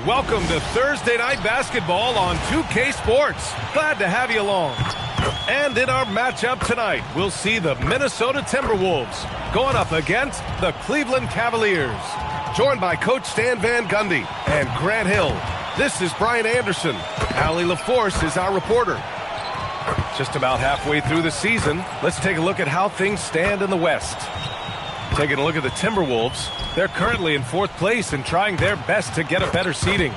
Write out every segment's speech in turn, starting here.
Welcome to Thursday Night Basketball on 2K Sports. Glad to have you along. And in our matchup tonight, we'll see the Minnesota Timberwolves going up against the Cleveland Cavaliers. Joined by Coach Stan Van Gundy and Grant Hill. This is Brian Anderson. Allie LaForce is our reporter. Just about halfway through the season, let's take a look at how things stand in the West. Taking a look at the Timberwolves, they're currently in fourth place and trying their best to get a better seeding.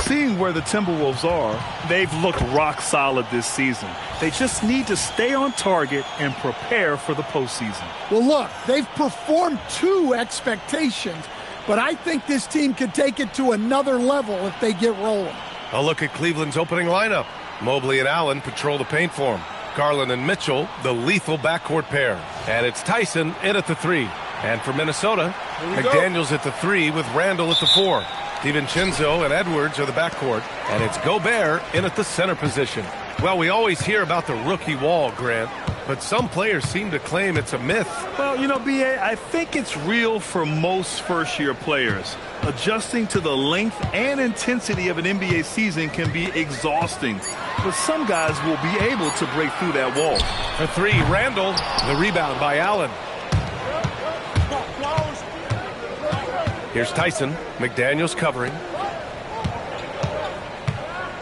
Seeing where the Timberwolves are, they've looked rock solid this season. They just need to stay on target and prepare for the postseason. Well, look, they've performed to expectations, but I think this team could take it to another level if they get rolling. A look at Cleveland's opening lineup. Mobley and Allen patrol the paint for him. Garland and Mitchell, the lethal backcourt pair. And it's Tyson in at the 3. And for Minnesota, McDaniels at the 3 with Randall at the 4. DiVincenzo and Edwards are the backcourt. And it's Gobert in at the center position. Well, we always hear about the rookie wall, Grant, but some players seem to claim it's a myth. Well, you know, B.A., I think it's real for most first-year players. Adjusting to the length and intensity of an NBA season can be exhausting, but some guys will be able to break through that wall. For 3, Randall, the rebound by Allen. Here's Tyson, McDaniels covering.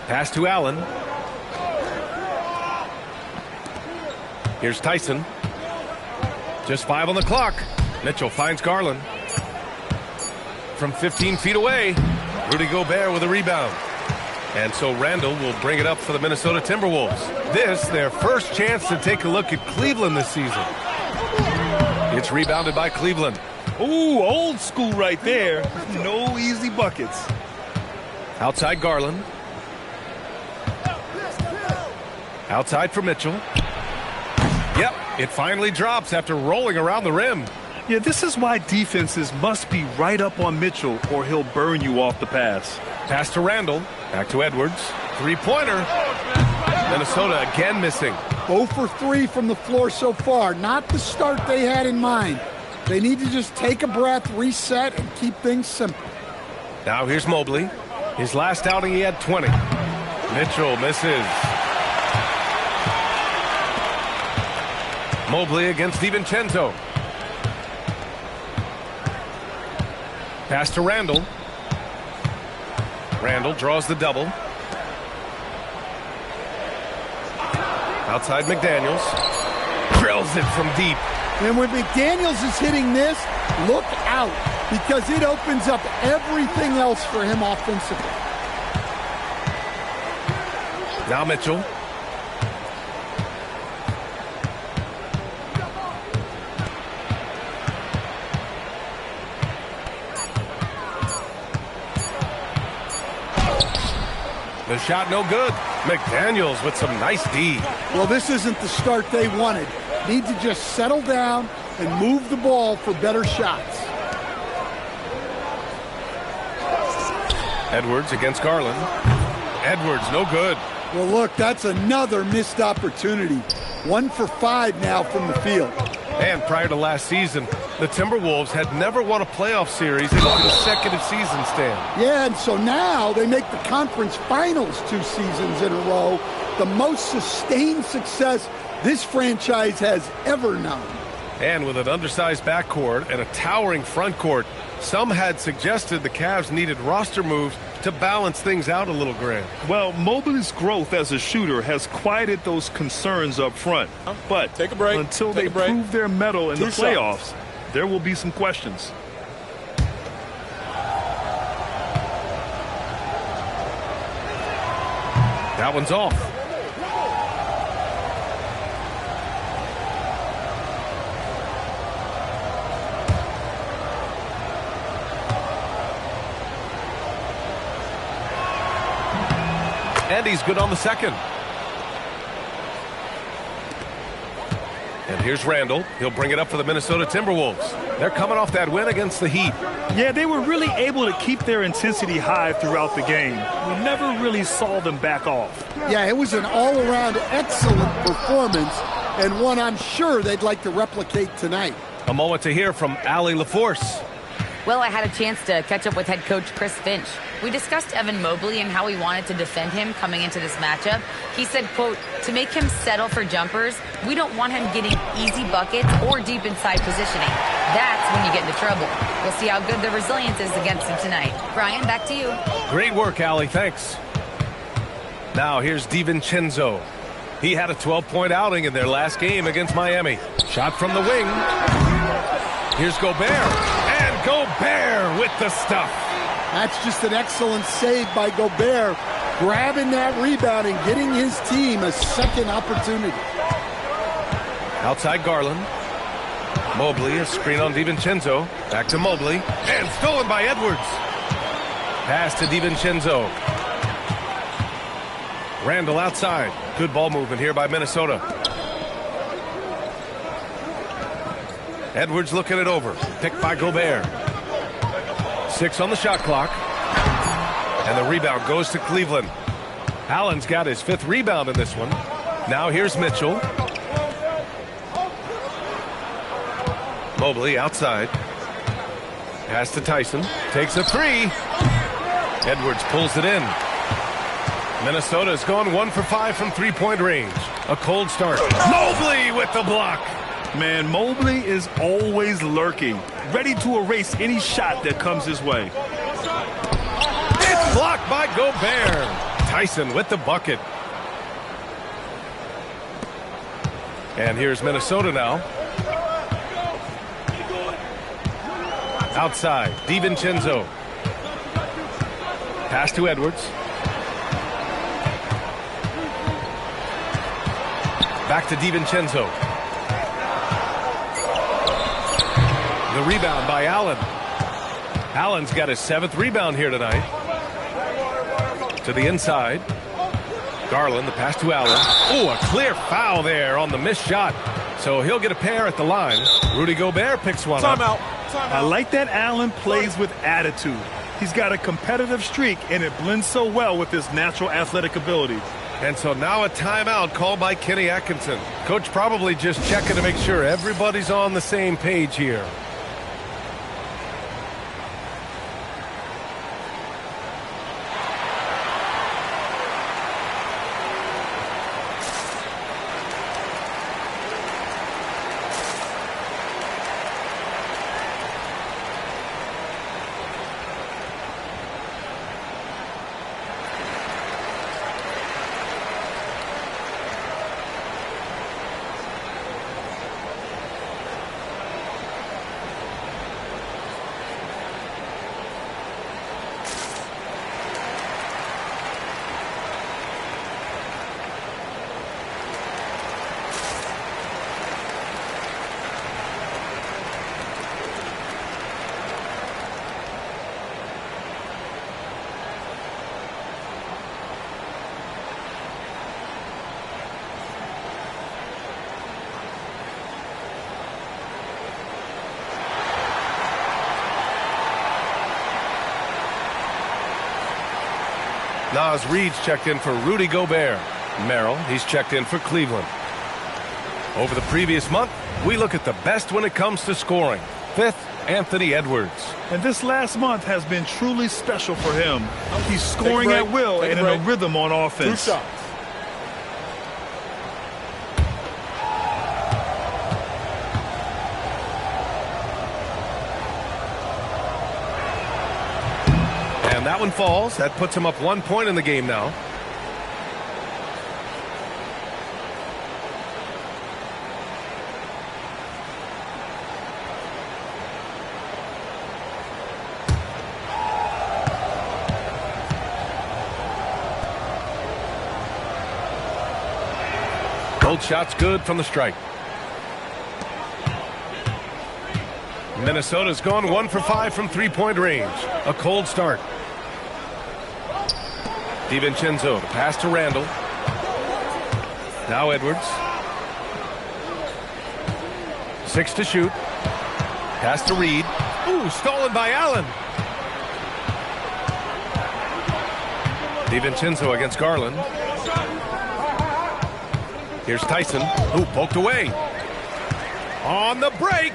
Pass to Allen. Here's Tyson. Just 5 on the clock. Mitchell finds Garland. From 15 feet away, Rudy Gobert with a rebound. And so Randall will bring it up for the Minnesota Timberwolves. This, their first chance to take a look at Cleveland this season. It's rebounded by Cleveland. Ooh, old school right there. No easy buckets. Outside Garland. Outside for Mitchell. Yep, it finally drops after rolling around the rim. Yeah, this is why defenses must be right up on Mitchell or he'll burn you off the pass. Pass to Randall. Back to Edwards. Three-pointer. Minnesota again missing. 0 for 3 from the floor so far. Not the start they had in mind. They need to just take a breath, reset, and keep things simple. Now here's Mobley. His last outing he had 20. Mitchell misses. Mobley against DiVincenzo. Pass to Randall. Randall draws the double. Outside McDaniels. Drills it from deep. And when McDaniels is hitting this, look out, because it opens up everything else for him offensively. Now Mitchell. The shot no good. McDaniels with some nice D. Well, this isn't the start they wanted. Need to just settle down and move the ball for better shots. Edwards against Garland. Edwards, no good. Well, look, that's another missed opportunity. 1 for 5 now from the field. And prior to last season, the Timberwolves had never won a playoff series in a consecutive season, Stan. Yeah, and so now they make the conference finals 2 seasons in a row. The most sustained success this franchise has ever known. And with an undersized backcourt and a towering front court, some had suggested the Cavs needed roster moves to balance things out a little, Grant. Well, Mobley's growth as a shooter has quieted those concerns up front. But take a break. Until they prove their mettle in the playoffs, there will be some questions. That one's off. And he's good on the second. And here's Randall. He'll bring it up for the Minnesota Timberwolves. They're coming off that win against the Heat. Yeah, they were really able to keep their intensity high throughout the game. We never really saw them back off. Yeah, it was an all-around excellent performance, and one I'm sure they'd like to replicate tonight. A moment to hear from Allie LaForce. Well, I had a chance to catch up with head coach Chris Finch. We discussed Evan Mobley and how we wanted to defend him coming into this matchup. He said, quote, to make him settle for jumpers, we don't want him getting easy buckets or deep inside positioning. That's when you get into trouble. We'll see how good the resilience is against him tonight. Brian, back to you. Great work, Allie. Thanks. Now here's DiVincenzo. He had a 12-point outing in their last game against Miami. Shot from the wing. Here's Gobert. And Gobert with the stuff. That's just an excellent save by Gobert, grabbing that rebound and getting his team a second opportunity. Outside Garland. Mobley, a screen on DiVincenzo. Back to Mobley. And stolen by Edwards. Pass to DiVincenzo. Randall outside. Good ball movement here by Minnesota. Edwards looking it over. Picked by Gobert. 6 on the shot clock. And the rebound goes to Cleveland. Allen's got his 5th rebound in this one. Now here's Mitchell. Mobley outside. Pass to Tyson. Takes a 3. Edwards pulls it in. Minnesota's gone 1 for 5 from 3-point range. A cold start. Mobley with the block. Man, Mobley is always lurking, ready to erase any shot that comes his way. It's blocked by Gobert. Tyson with the bucket. And here's Minnesota now. Outside, DiVincenzo. Pass to Edwards. Back to DiVincenzo. The rebound by Allen. Allen's got his 7th rebound here tonight. To the inside. Garland, the pass to Allen. Oh, a clear foul there on the missed shot. So he'll get a pair at the line. Rudy Gobert picks one up. Timeout. I like that Allen plays with attitude. He's got a competitive streak, and it blends so well with his natural athletic ability. And so now a timeout called by Kenny Atkinson. Coach probably just checking to make sure everybody's on the same page here. Naz Reid's checked in for Rudy Gobert. Merrill, he's checked in for Cleveland. Over the previous month, we look at the best when it comes to scoring. 5th, Anthony Edwards. And this last month has been truly special for him. He's scoring at will and in a rhythm on offense. 2 shots. And that one falls. That puts him up 1 point in the game now. Both shots good from the strike. Minnesota's gone 1 for 5 from 3-point range. A cold start. DiVincenzo, the pass to Randall. Now Edwards. 6 to shoot. Pass to Reid. Ooh, stolen by Allen. DiVincenzo against Garland. Here's Tyson. Ooh, poked away. On the break.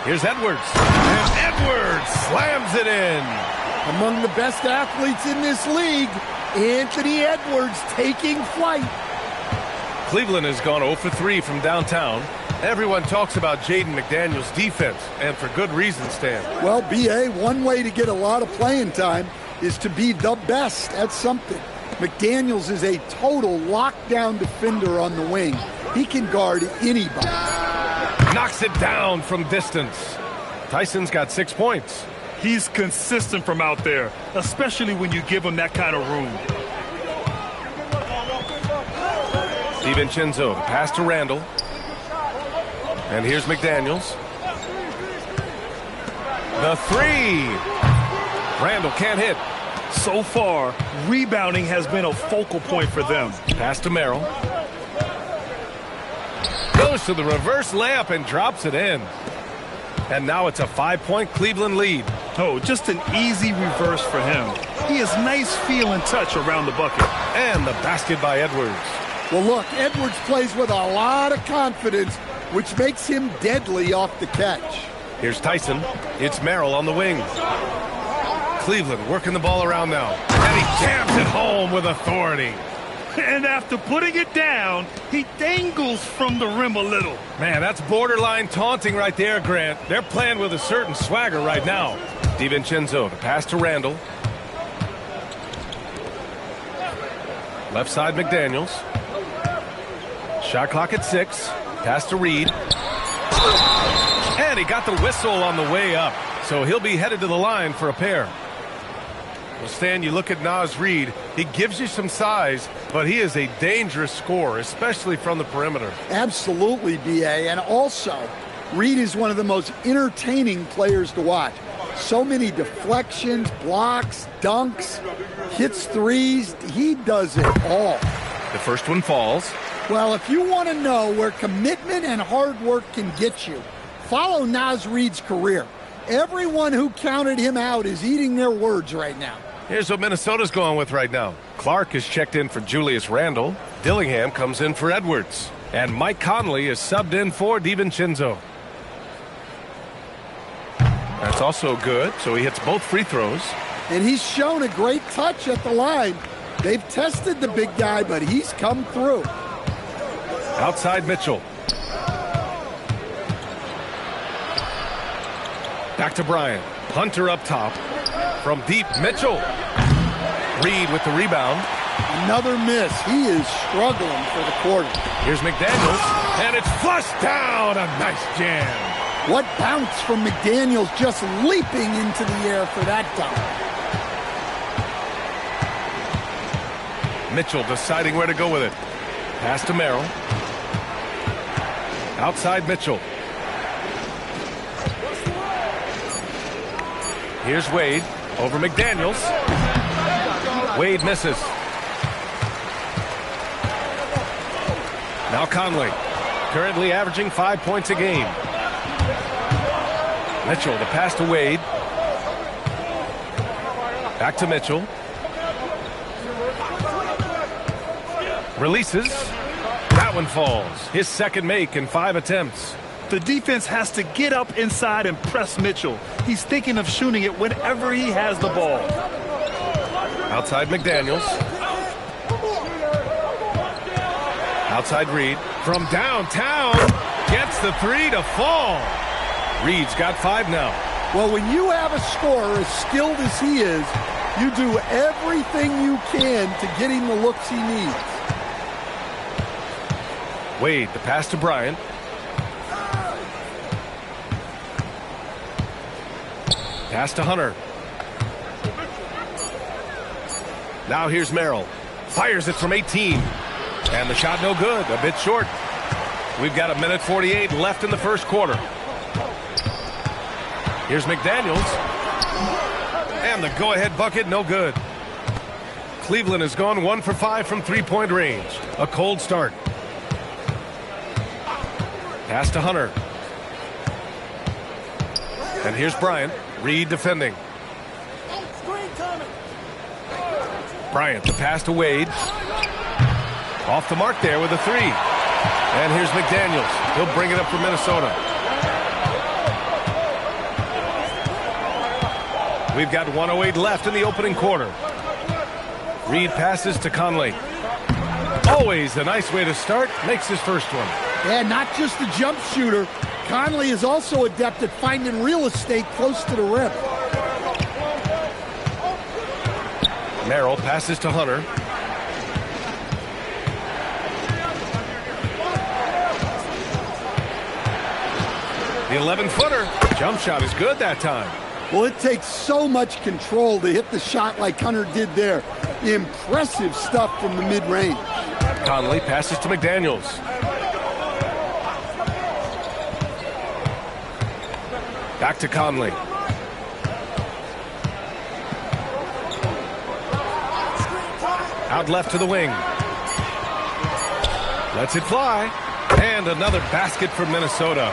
Here's Edwards. And Edwards slams it in. Among the best athletes in this league, Anthony Edwards taking flight. Cleveland has gone 0 for 3 from downtown. Everyone talks about Jaden McDaniels' defense, and for good reason, Stan. Well, B.A., one way to get a lot of playing time is to be the best at something. McDaniels is a total lockdown defender on the wing. He can guard anybody. Knocks it down from distance. Tyson's got 6 points. He's consistent from out there, especially when you give him that kind of room. DiVincenzo, the pass to Randall. And here's McDaniels. The three. Randall can't hit. So far, rebounding has been a focal point for them. Pass to Merrill. Goes to the reverse layup and drops it in. And now it's a 5-point Cleveland lead. Oh, just an easy reverse for him. He has nice feel and touch around the bucket. And the basket by Edwards. Well, look, Edwards plays with a lot of confidence, which makes him deadly off the catch. Here's Tyson. It's Merrill on the wing. Cleveland working the ball around now. And he jams it home with authority. And after putting it down, he dangles from the rim a little. Man, that's borderline taunting right there, Grant. They're playing with a certain swagger right now. DiVincenzo, the pass to Randall. Left side, McDaniels. Shot clock at 6. Pass to Reed. And he got the whistle on the way up. So he'll be headed to the line for a pair. Well, Stan, you look at Naz Reid, he gives you some size, but he is a dangerous scorer, especially from the perimeter. Absolutely, B.A. And also, Reid is one of the most entertaining players to watch. So many deflections, blocks, dunks, hits threes. He does it all. The first one falls. Well, if you want to know where commitment and hard work can get you, follow Naz Reid's career. Everyone who counted him out is eating their words right now. Here's what Minnesota's going with right now. Clark is checked in for Julius Randle. Dillingham comes in for Edwards. And Mike Conley is subbed in for DiVincenzo. That's also good, so he hits both free throws. And he's shown a great touch at the line. They've tested the big guy, but he's come through. Outside Mitchell. Back to Bryant. Hunter up top. From deep, Mitchell. Reed with the rebound. Another miss. He is struggling for the quarter. Here's McDaniels. And it's flushed down. A nice jam. What bounce from McDaniels, just leaping into the air for that dunk. Mitchell deciding where to go with it. Pass to Merrill. Outside Mitchell. Here's Wade over McDaniels. Wade misses. Now Conley, currently averaging 5 points a game. Mitchell, the pass to Wade. Back to Mitchell. Releases. That one falls. His second make in 5 attempts. The defense has to get up inside and press Mitchell. He's thinking of shooting it whenever he has the ball. Outside McDaniels. Outside Reed. From downtown. Gets the three to fall. Reed's got 5 now. Well, when you have a scorer as skilled as he is, you do everything you can to get him the looks he needs. Wade, the pass to Bryant. Pass to Hunter. Now here's Merrill. Fires it from 18. And the shot no good. A bit short. We've got 1:48 left in the first quarter. Here's McDaniels. And the go-ahead bucket no good. Cleveland has gone 1 for 5 from three-point range. A cold start. Pass to Hunter. And here's Bryant. Reed defending. Bryant, the pass to Wade. Off the mark there with a 3. And here's McDaniels. He'll bring it up for Minnesota. We've got 1:08 left in the opening quarter. Reed passes to Conley. Always a nice way to start. Makes his first one. Yeah, not just a jump shooter. Conley is also adept at finding real estate close to the rim. Merrill passes to Hunter. The 11-footer. Jump shot is good that time. Well, it takes so much control to hit the shot like Hunter did there. Impressive stuff from the mid-range. Conley passes to McDaniels. Back to Conley. Out left to the wing. Lets it fly. And another basket for Minnesota.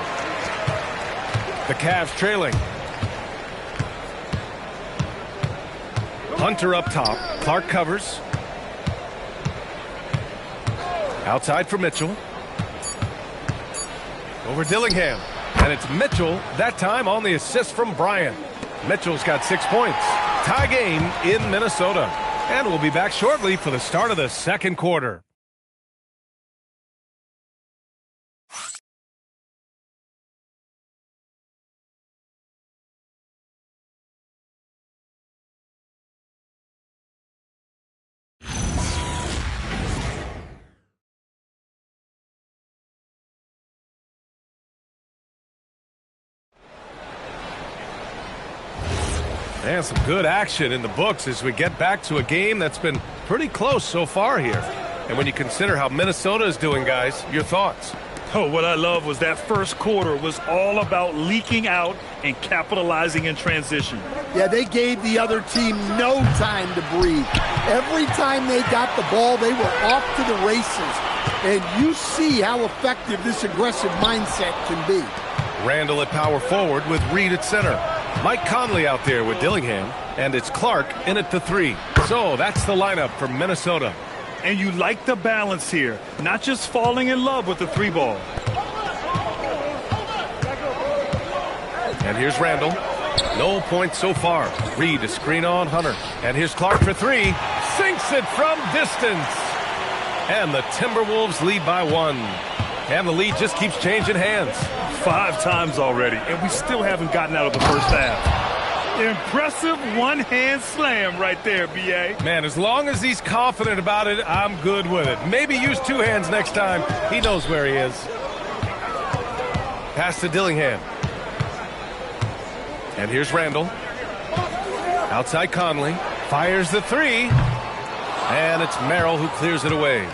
The Cavs trailing. Hunter up top. Clark covers. Outside for Mitchell. Over Dillingham. And it's Mitchell, that time on the assist from Bryant. Mitchell's got 6 points. Tie game in Minnesota. And we'll be back shortly for the start of the second quarter. And some good action in the books as we get back to a game that's been pretty close so far here. And when you consider how Minnesota is doing, guys, your thoughts? Oh, what I love was that first quarter was all about leaking out and capitalizing in transition. Yeah, they gave the other team no time to breathe. Every time they got the ball, they were off to the races. And you see how effective this aggressive mindset can be. Randall at power forward with Reed at center. Mike Conley out there with Dillingham, and it's Clark in at the 3. So that's the lineup for Minnesota. And you like the balance here, not just falling in love with the 3 ball. And here's Randall. No points so far. Reed to screen on Hunter. And here's Clark for 3. Sinks it from distance. And the Timberwolves lead by 1. And the lead just keeps changing hands. 5 times already, and we still haven't gotten out of the first half. Impressive one-hand slam right there, B.A. Man, as long as he's confident about it, I'm good with it. Maybe use 2 hands next time. He knows where he is. Pass to Dillingham. And here's Randall. Outside Conley. Fires the 3. And it's Merrill who clears it away.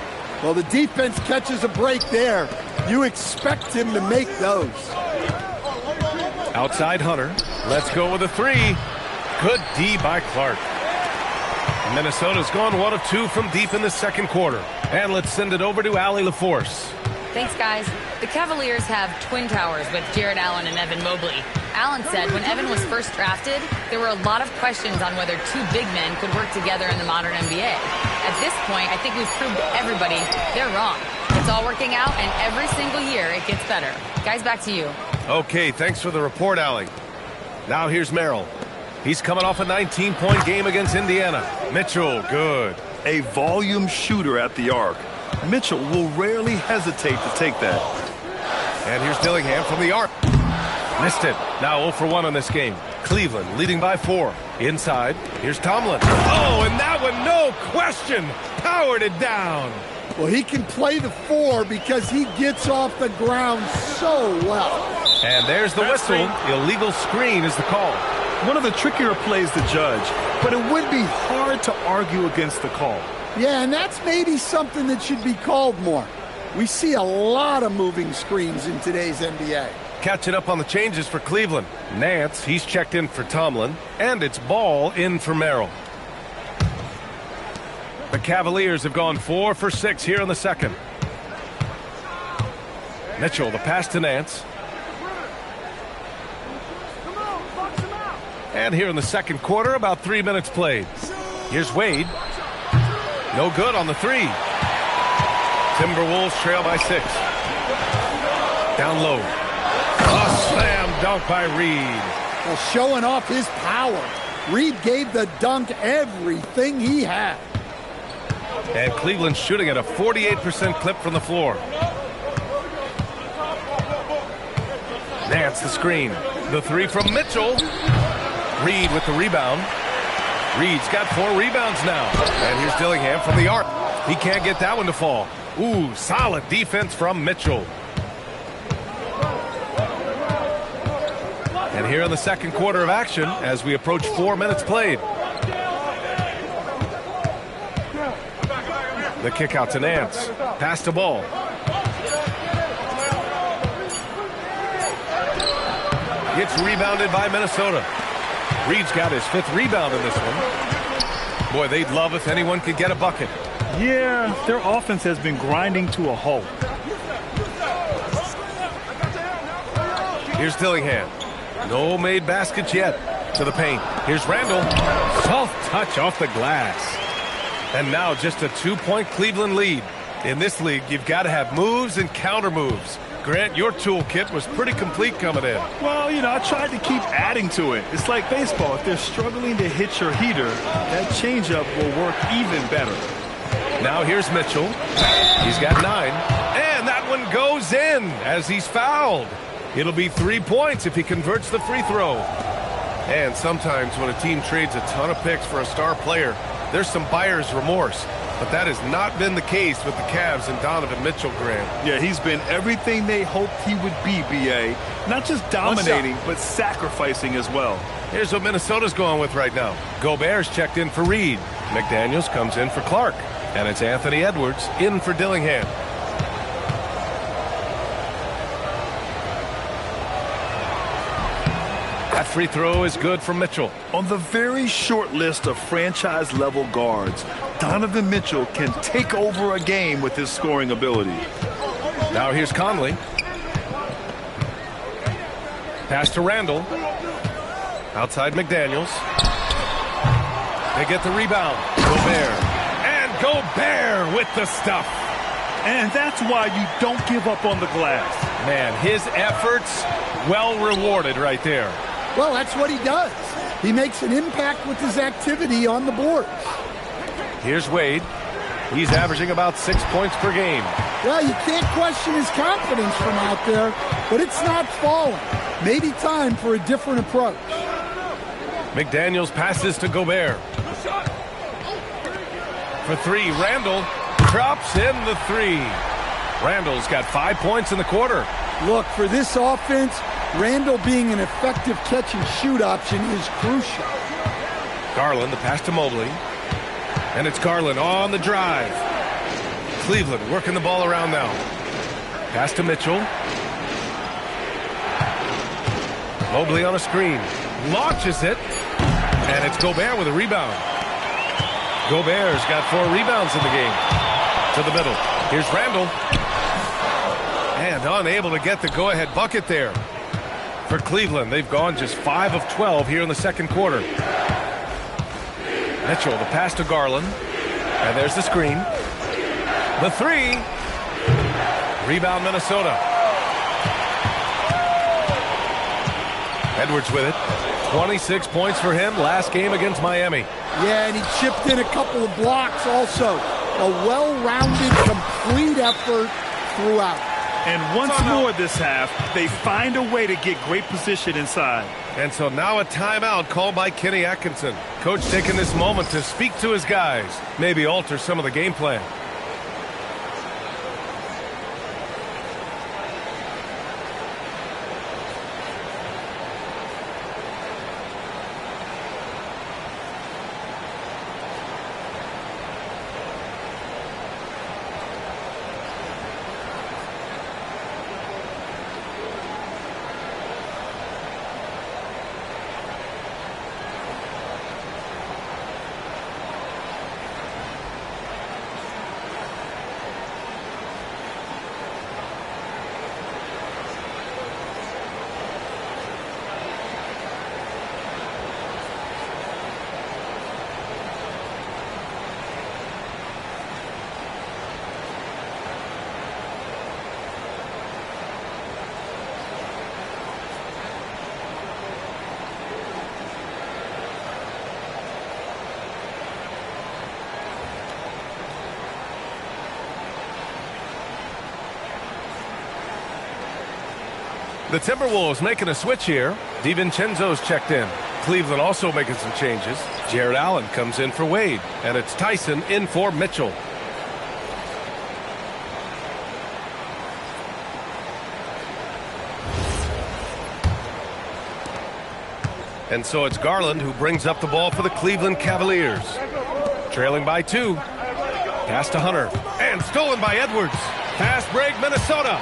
Well, the defense catches a break there. You expect him to make those. Outside Hunter. Let's go with a 3. Good D by Clark. Minnesota's gone 1 of 2 from deep in the second quarter. And let's send it over to Allie LaForce. Thanks, guys. The Cavaliers have twin towers with Jared Allen and Evan Mobley. Allen said when Evan was first drafted, there were a lot of questions on whether 2 big men could work together in the modern NBA. At this point, I think we've proved to everybody they're wrong. It's all working out, and every single year it gets better. Guys, back to you. Okay, thanks for the report, Allie. Now here's Merrill. He's coming off a 19-point game against Indiana. Mitchell, good. A volume shooter at the arc. Mitchell will rarely hesitate to take that. And here's Dillingham from the arc. Missed it. Now 0 for 1 on this game. Cleveland leading by 4. Inside, here's Tomlin. Oh, and that one, no question, powered it down. Well, he can play the 4 because he gets off the ground so well. And there's the whistle. Illegal screen is the call. One of the trickier plays to judge, but it would be hard to argue against the call. Yeah, and that's maybe something that should be called more. We see a lot of moving screens in today's NBA. Catching up on the changes for Cleveland. Nance, he's checked in for Tomlin, and it's Ball in for Merrill. The Cavaliers have gone 4 for 6 here in the second. Mitchell, the pass to Nance. And here in the second quarter, about 3 minutes played. Here's Wade. No good on the 3. Timberwolves trail by 6. Down low. A slam dunk by Reed. Well, showing off his power. Reed gave the dunk everything he had. And Cleveland's shooting at a 48% clip from the floor. Nance the screen. The three from Mitchell. Reed with the rebound. Reed's got 4 rebounds now. And here's Dillingham from the arc. He can't get that one to fall. Ooh, solid defense from Mitchell. And here in the second quarter of action as we approach 4 minutes played. The kick out to Nance. Pass the ball. Gets rebounded by Minnesota. Reed's got his 5th rebound in this one. Boy, they'd love if anyone could get a bucket. Yeah, their offense has been grinding to a halt. Here's Dillingham. No made baskets yet. To the paint. Here's Randall. Soft touch off the glass. And now just a 2-point Cleveland lead. In this league, you've got to have moves and counter moves. Grant, your toolkit was pretty complete coming in. Well, you know, I tried to keep adding to it. It's like baseball. If they're struggling to hit your heater, that changeup will work even better. Now here's Mitchell. He's got 9. And that one goes in as he's fouled. It'll be 3 points if he converts the free throw. And sometimes when a team trades a ton of picks for a star player, there's some buyer's remorse. But that has not been the case with the Cavs and Donovan Mitchell, Grant. Yeah, he's been everything they hoped he would be, B.A. Not just dominating, but sacrificing as well. Here's what Minnesota's going with right now. Gobert's checked in for Reed. McDaniels comes in for Clark. And it's Anthony Edwards in for Dillingham. That free throw is good from Mitchell. On the very short list of franchise-level guards, Donovan Mitchell can take over a game with his scoring ability. Now here's Conley. Pass to Randall. Outside McDaniels. They get the rebound. Gobert. And Gobert with the stuff. And that's why you don't give up on the glass. Man, his efforts well rewarded right there. Well, that's what he does. He makes an impact with his activity on the boards. Here's Wade. He's averaging about 6 points per game. Well, you can't question his confidence from out there, but it's not falling. Maybe time for a different approach. McDaniels passes to Gobert. For 3, Randall drops in the 3. Randall's got 5 points in the quarter. Look, for this offense, Randall being an effective catch-and-shoot option is crucial. Garland, the pass to Mobley. And it's Garland on the drive. Cleveland working the ball around now. Pass to Mitchell. Mobley on a screen. Launches it. And it's Gobert with a rebound. Gobert's got 4 rebounds in the game. To the middle. Here's Randall. And unable to get the go-ahead bucket there. For Cleveland, they've gone just 5 of 12 here in the second quarter. Mitchell, the pass to Garland. And there's the screen. The 3. Rebound, Minnesota. Edwards with it. 26 points for him last game against Miami. Yeah, and he chipped in a couple of blocks also. A well-rounded, complete effort throughout. And once more this half, they find a way to get great position inside. And so now a timeout called by Kenny Atkinson. Coach taking this moment to speak to his guys, maybe alter some of the game plan. The Timberwolves making a switch here. DiVincenzo's checked in. Cleveland also making some changes. Jared Allen comes in for Wade, and it's Tyson in for Mitchell. And so it's Garland who brings up the ball for the Cleveland Cavaliers. Trailing by 2. Pass to Hunter. And stolen by Edwards. Fast break, Minnesota.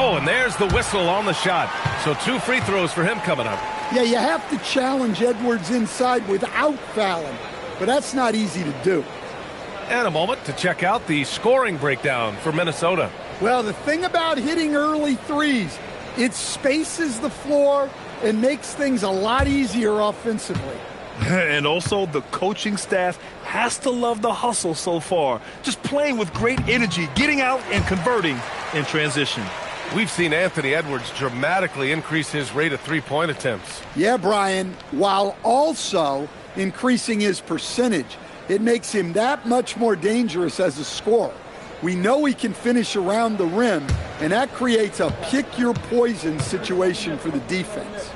Oh, and there's the whistle on the shot. So 2 free throws for him coming up. Yeah, you have to challenge Edwards inside without fouling. But that's not easy to do. And a moment to check out the scoring breakdown for Minnesota. Well, the thing about hitting early threes, it spaces the floor and makes things a lot easier offensively. And also, the coaching staff has to love the hustle so far. Just playing with great energy, getting out and converting in transition. We've seen Anthony Edwards dramatically increase his rate of three-point attempts. Yeah, Brian, while also increasing his percentage. It makes him that much more dangerous as a scorer. We know he can finish around the rim, and that creates a pick-your-poison situation for the defense.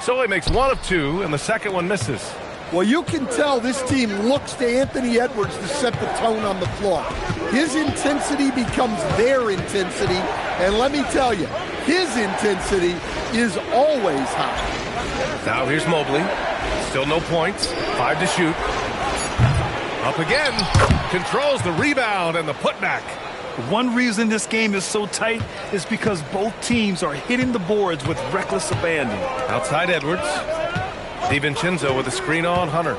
So he makes 1 of 2, and the second one misses. Well, you can tell this team looks to Anthony Edwards to set the tone on the floor. His intensity becomes their intensity, and let me tell you, his intensity is always high. Now here's Mobley. Still no points. 5 to shoot. Up again. Controls the rebound and the putback. One reason this game is so tight is because both teams are hitting the boards with reckless abandon. Outside Edwards. DiVincenzo with a screen on Hunter.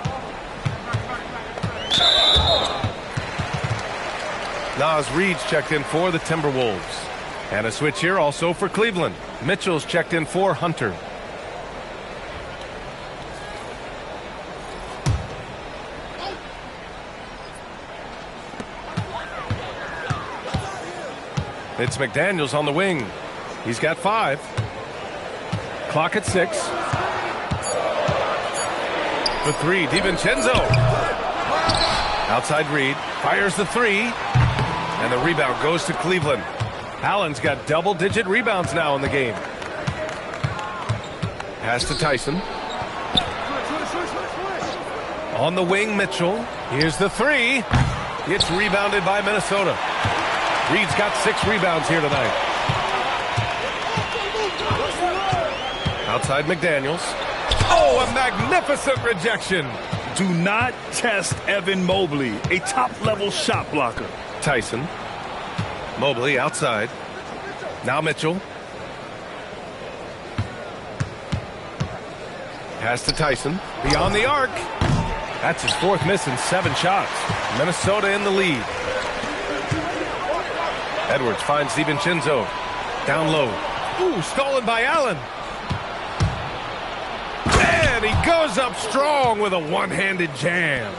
Naz Reid's checked in for the Timberwolves. And a switch here also for Cleveland. Mitchell's checked in for Hunter. It's McDaniels on the wing. He's got 5. Clock at 6. For 3, DiVincenzo. Outside Reid. Fires the 3. And the rebound goes to Cleveland. Allen's got double-digit rebounds now in the game. Pass to Tyson. On the wing, Mitchell. Here's the 3. It's rebounded by Minnesota. Reid's got 6 rebounds here tonight. Outside McDaniels. Oh, a magnificent rejection. Do not test Evan Mobley, a top-level shot blocker. Tyson. Mobley outside. Now Mitchell. Pass to Tyson. Beyond the arc. That's his 4th miss in 7 shots. Minnesota in the lead. Edwards finds DiVincenzo. Down low. Ooh, stolen by Allen. And he goes up strong with a one-handed jam.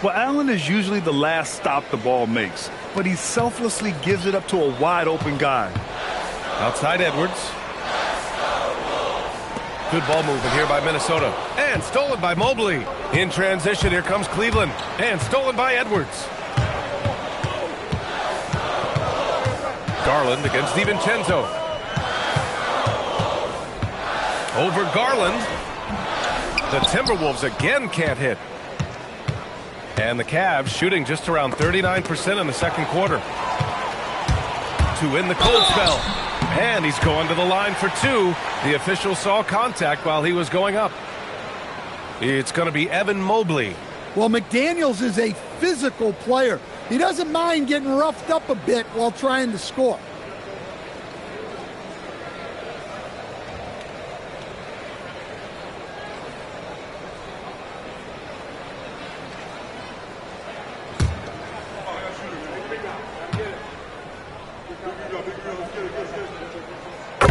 Well, Allen is usually the last stop the ball makes, but he selflessly gives it up to a wide-open guy. Outside Edwards. Good ball movement here by Minnesota. And stolen by Mobley. In transition, here comes Cleveland. And stolen by Edwards. Garland against DiVincenzo. Over Garland. The Timberwolves again can't hit. And the Cavs shooting just around 39% in the second quarter. To win the cold spell. And he's going to the line for 2. The official saw contact while he was going up. It's going to be Evan Mobley. Well, McDaniels is a physical player. He doesn't mind getting roughed up a bit while trying to score.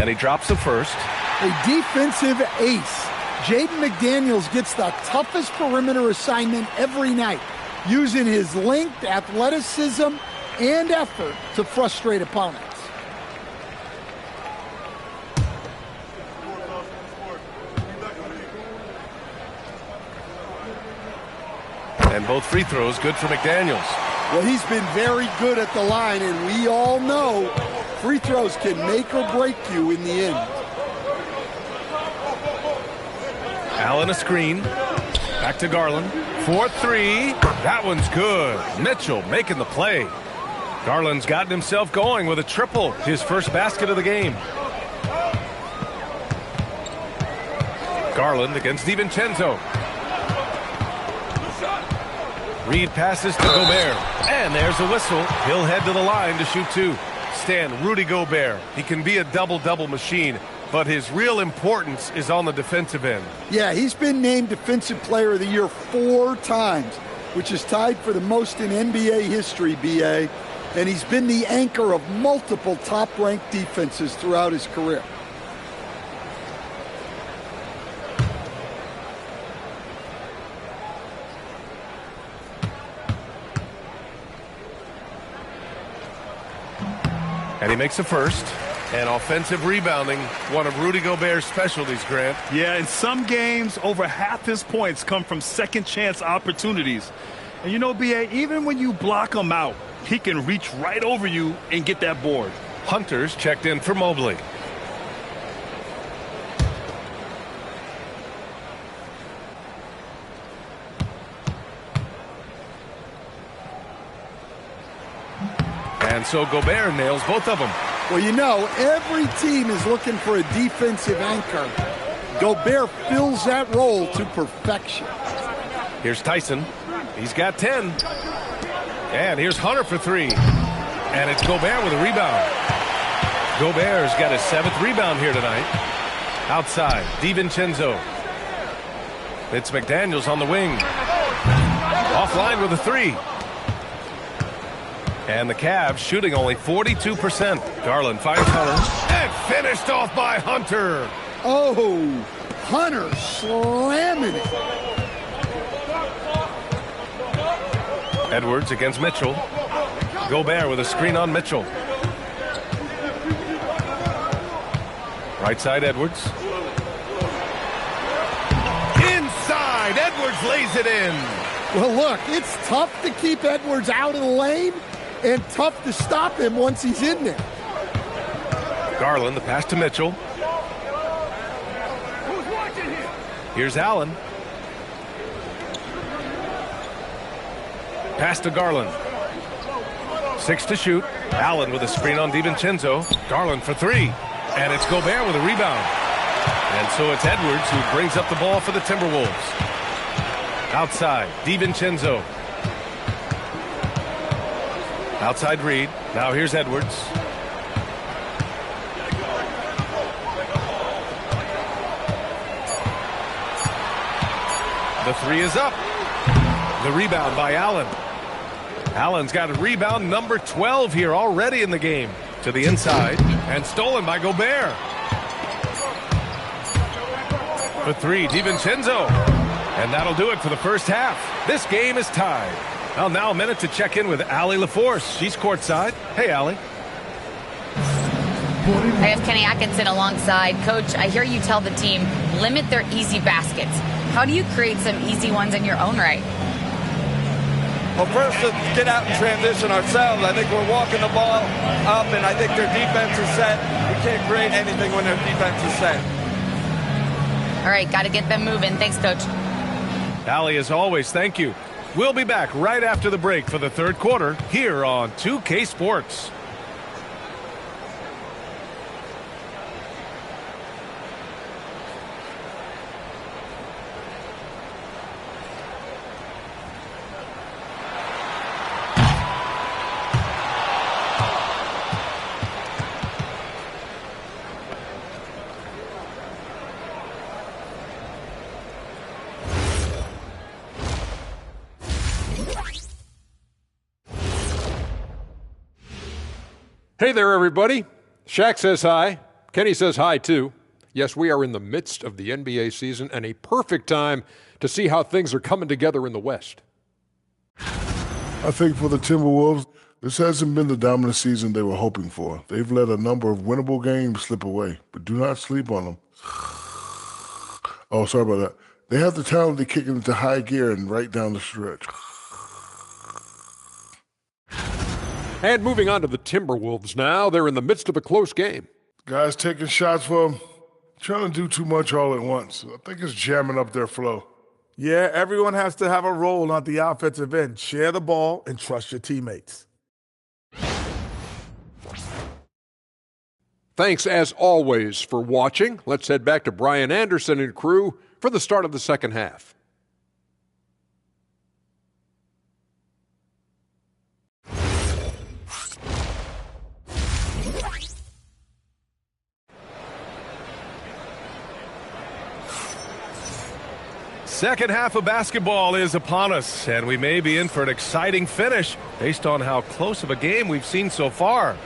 And he drops the first. A defensive ace. Jaden McDaniels gets the toughest perimeter assignment every night, using his length, athleticism, and effort to frustrate opponents. And both free throws good for McDaniels. Well, he's been very good at the line, and we all know free throws can make or break you in the end. Allen a screen. Back to Garland. 4-3. That one's good. Mitchell making the play. Garland's gotten himself going with a triple. His first basket of the game. Garland against DiVincenzo. Reed passes to Gobert. And there's a whistle. He'll head to the line to shoot two. Stan, Rudy Gobert. He can be a double-double machine, but his real importance is on the defensive end. Yeah, he's been named Defensive Player of the Year 4 times, which is tied for the most in NBA history, B.A., and he's been the anchor of multiple top-ranked defenses throughout his career. And he makes a first. And offensive rebounding, one of Rudy Gobert's specialties, Grant. Yeah, in some games, over half his points come from second-chance opportunities. And you know, B.A., even when you block him out, he can reach right over you and get that board. Hunter's checked in for Mobley. And so Gobert nails both of them. Well, you know, every team is looking for a defensive anchor. Gobert fills that role to perfection. Here's Tyson. He's got 10. And here's Hunter for 3. And it's Gobert with a rebound. Gobert's got his 7th rebound here tonight. Outside, DiVincenzo. It's McDaniels on the wing. Offline with a 3. And the Cavs shooting only 42%. Garland finds Hunter. And finished off by Hunter. Oh, Hunter slamming it. Edwards against Mitchell. Gobert with a screen on Mitchell. Right side, Edwards. Inside, Edwards lays it in. Well, look, it's tough to keep Edwards out of the lane and tough to stop him once he's in there. Garland, the pass to Mitchell. Here's Allen. Pass to Garland. 6 to shoot. Allen with a screen on DiVincenzo. Garland for 3. And it's Gobert with a rebound. And so it's Edwards who brings up the ball for the Timberwolves. Outside, DiVincenzo. Outside Reed. Now here's Edwards. The 3 is up. The rebound by Allen. Allen's got a rebound number 12 here already in the game. To the inside and stolen by Gobert. For 3, DiVincenzo. And that'll do it for the first half. This game is tied. Well, now a minute to check in with Allie LaForce. She's courtside. Hey, Allie. I have Kenny Atkinson alongside. Coach, I hear you tell the team, limit their easy baskets. How do you create some easy ones in your own right? Well, first, let's get out and transition ourselves. I think we're walking the ball up, and I think their defense is set. We can't create anything when their defense is set. All right, got to get them moving. Thanks, Coach. Allie, as always, thank you. We'll be back right after the break for the third quarter here on 2K Sports. Hey there, everybody. Shaq says hi. Kenny says hi, too. Yes, we are in the midst of the NBA season and a perfect time to see how things are coming together in the West. I think for the Timberwolves, this hasn't been the dominant season they were hoping for. They've let a number of winnable games slip away, but do not sleep on them. Oh, sorry about that. They have the talent to kick it into high gear and right down the stretch. And moving on to the Timberwolves now. They're in the midst of a close game. Guys taking shots for them, trying to do too much all at once. I think it's jamming up their flow. Yeah, everyone has to have a role on the offensive end. Share the ball and trust your teammates. Thanks, as always, for watching. Let's head back to Brian Anderson and crew for the start of the second half. Second half of basketball is upon us, and we may be in for an exciting finish based on how close of a game we've seen so far.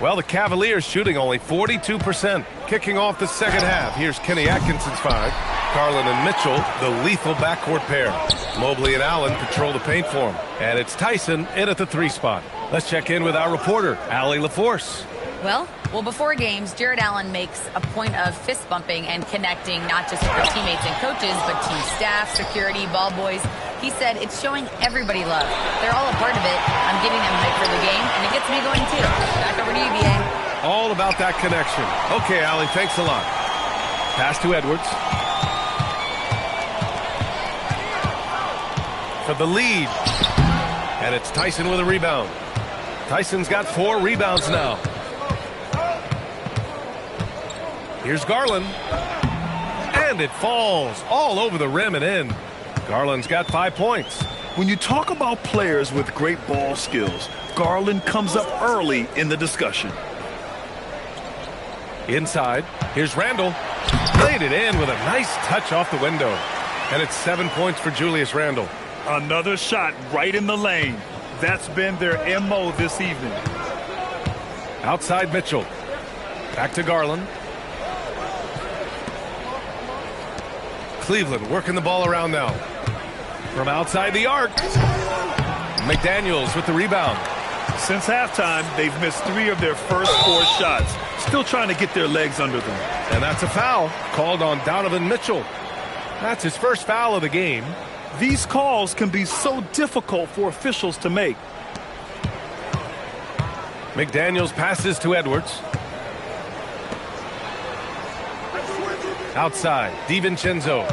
Well, the Cavaliers shooting only 42%. Kicking off the second half. Here's Kenny Atkinson's five. Garland and Mitchell, the lethal backcourt pair. Mobley and Allen patrol the paint for him. And it's Tyson in at the 3 spot. Let's check in with our reporter, Allie LaForce. Well, before games, Jared Allen makes a point of fist bumping and connecting not just with their teammates and coaches, but team staff, security, ball boys. He said it's showing everybody love. They're all a part of it. I'm getting them hyped for the game, and it gets me going too. Back over to you, BA. All about that connection. Okay, Allie, thanks a lot. Pass to Edwards. For the lead. And it's Tyson with a rebound. Tyson's got 4 rebounds now. Here's Garland. And it falls all over the rim and in. Garland's got 5 points. When you talk about players with great ball skills, Garland comes up early in the discussion. Inside, here's Randle. Laid it in with a nice touch off the window. And it's 7 points for Julius Randle. Another shot right in the lane. That's been their MO this evening. Outside Mitchell. Back to Garland. Cleveland working the ball around now. From outside the arc. McDaniels with the rebound. Since halftime, they've missed 3 of their first 4 shots. Still trying to get their legs under them. And that's a foul called on Donovan Mitchell. That's his first foul of the game. These calls can be so difficult for officials to make. McDaniels passes to Edwards. Outside, DiVincenzo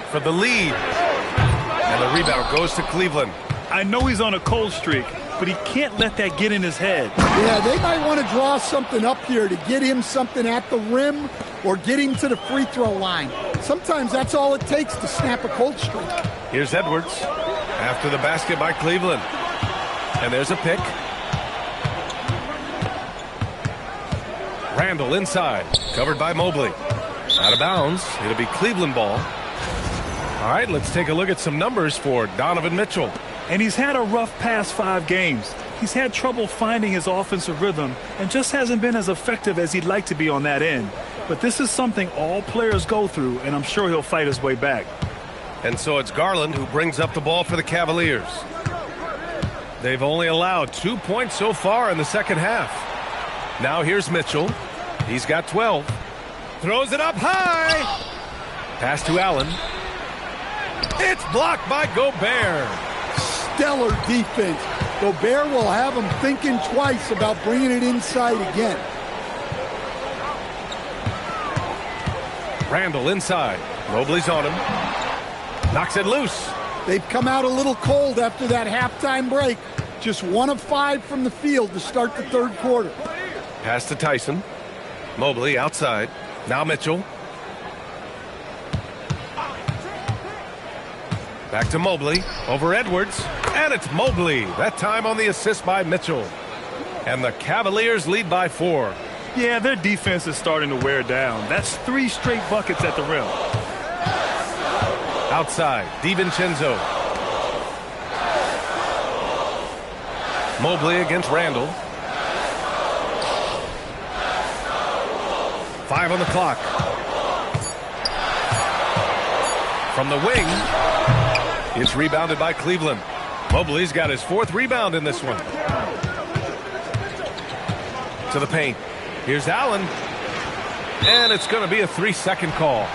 for the lead. And the rebound goes to Cleveland. I know he's on a cold streak, but he can't let that get in his head. Yeah, they might want to draw something up here to get him something at the rim or get him to the free throw line. Sometimes that's all it takes to snap a cold streak. Here's Edwards after the basket by Cleveland. And there's a pick. Randle inside, covered by Mobley. Out of bounds. It'll be Cleveland ball. All right, let's take a look at some numbers for Donovan Mitchell. And he's had a rough past 5 games. He's had trouble finding his offensive rhythm and just hasn't been as effective as he'd like to be on that end. But this is something all players go through, and I'm sure he'll fight his way back. And so it's Garland who brings up the ball for the Cavaliers. They've only allowed 2 points so far in the second half. Now here's Mitchell. He's got 12. Throws it up high. Pass to Allen. It's blocked by Gobert. Stellar defense. Gobert will have him thinking twice about bringing it inside again. Randle inside. Mobley's on him. Knocks it loose. They've come out a little cold after that halftime break. Just 1 of 5 from the field to start the third quarter. Pass to Tyson. Mobley outside. Now Mitchell. Back to Mobley. Over Edwards. And it's Mobley. That time on the assist by Mitchell. And the Cavaliers lead by 4. Yeah, their defense is starting to wear down. That's 3 straight buckets at the rim. Outside, DiVincenzo. Mobley against Randle. 5 on the clock. From the wing, it's rebounded by Cleveland. Mobley's got his 4th rebound in this one. To the paint. Here's Allen. And it's going to be a 3-second call.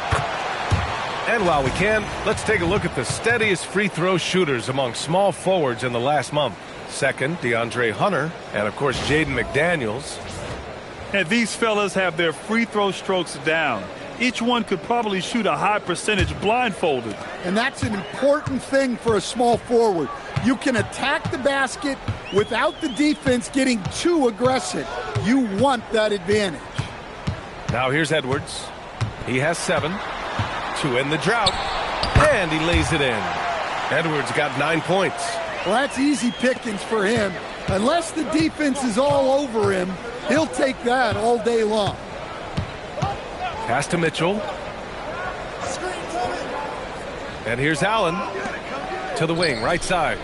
And while we can, let's take a look at the steadiest free throw shooters among small forwards in the last month. Second, DeAndre Hunter, and of course Jaden McDaniels. And these fellas have their free throw strokes down. Each one could probably shoot a high percentage blindfolded. And that's an important thing for a small forward. You can attack the basket without the defense getting too aggressive. You want that advantage. Now here's Edwards. He has 7 to end the drought, and he lays it in. Edwards got 9 points. Well, that's easy pickings for him. Unless the defense is all over him, he'll take that all day long. Pass to Mitchell. And here's Allen to the wing, right side.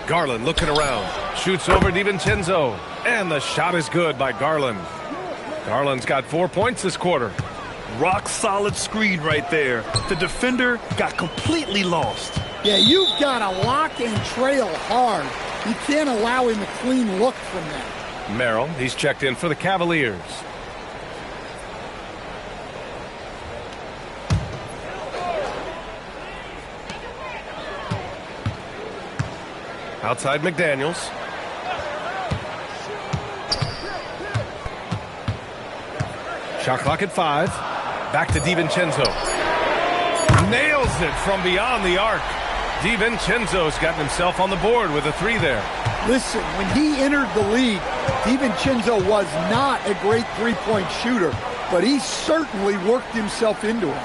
Garland looking around. Shoots over DiVincenzo. And the shot is good by Garland. Garland's got 4 points this quarter. Rock solid screen right there. The defender got completely lost. Yeah, you've got to lock and trail hard. You can't allow him a clean look from that. Merrill, he's checked in for the Cavaliers. Outside McDaniels. Shot clock at 5. Back to DiVincenzo. Nails it from beyond the arc. DiVincenzo's gotten himself on the board with a 3 there. Listen, when he entered the league, DiVincenzo was not a great three-point shooter, but he certainly worked himself into it.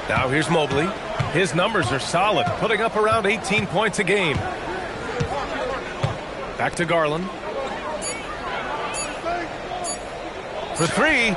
Now here's Mobley. His numbers are solid, putting up around 18 points a game. Back to Garland. For 3.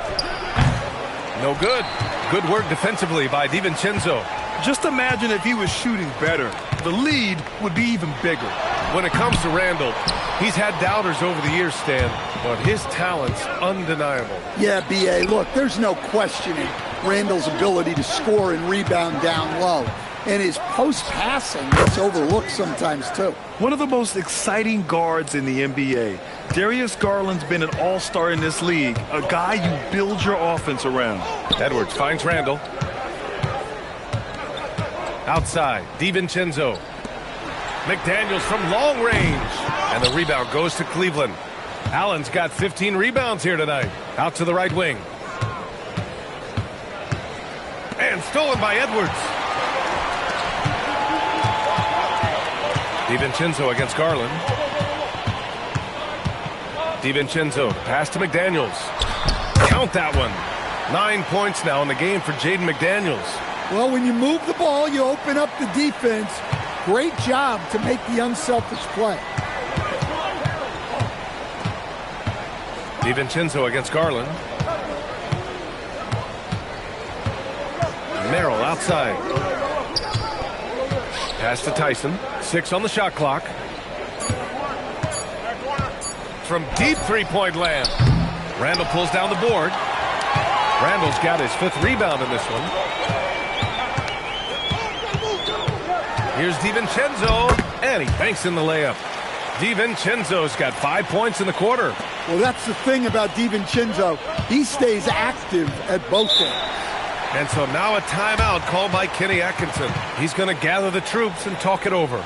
No good. Good work defensively by DiVincenzo. Just imagine if he was shooting better. The lead would be even bigger. When it comes to Randall, he's had doubters over the years, Stan, but his talent's undeniable. Yeah, B.A., look, there's no questioning Randall's ability to score and rebound down low. And his post-passing gets overlooked sometimes, too. One of the most exciting guards in the NBA. Darius Garland's been an all-star in this league, a guy you build your offense around. Edwards finds Randall. Outside, DiVincenzo. McDaniels from long range. And the rebound goes to Cleveland. Allen's got 15 rebounds here tonight. Out to the right wing. And stolen by Edwards. DiVincenzo against Garland. DiVincenzo, pass to McDaniels. Count that one. 9 points now in the game for Jaden McDaniels. Well, when you move the ball, you open up the defense. Great job to make the unselfish play. DiVincenzo against Garland. Merrill outside. Pass to Tyson. 6 on the shot clock. From deep three-point land. Randall pulls down the board. Randall's got his 5th rebound in this one. Here's DiVincenzo, and he banks in the layup. DiVincenzo's got 5 points in the quarter. Well, that's the thing about DiVincenzo. He stays active at both ends. And so now a timeout called by Kenny Atkinson. He's going to gather the troops and talk it over.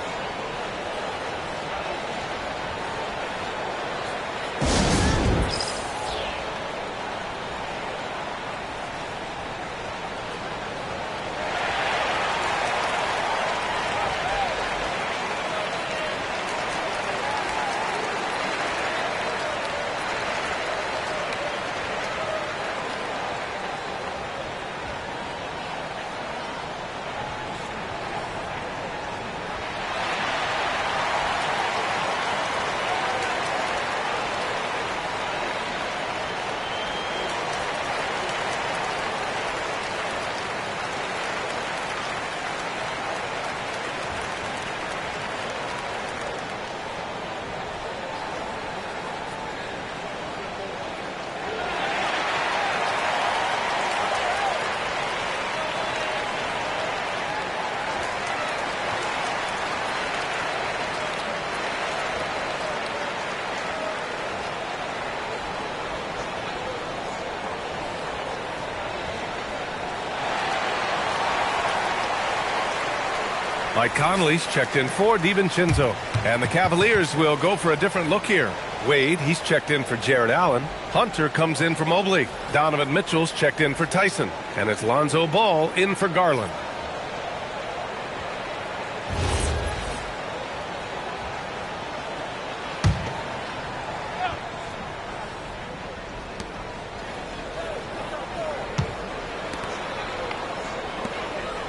Mike Conley's checked in for DiVincenzo. And the Cavaliers will go for a different look here. Wade, he's checked in for Jared Allen. Hunter comes in for Mobley. Donovan Mitchell's checked in for Tyson. And it's Lonzo Ball in for Garland.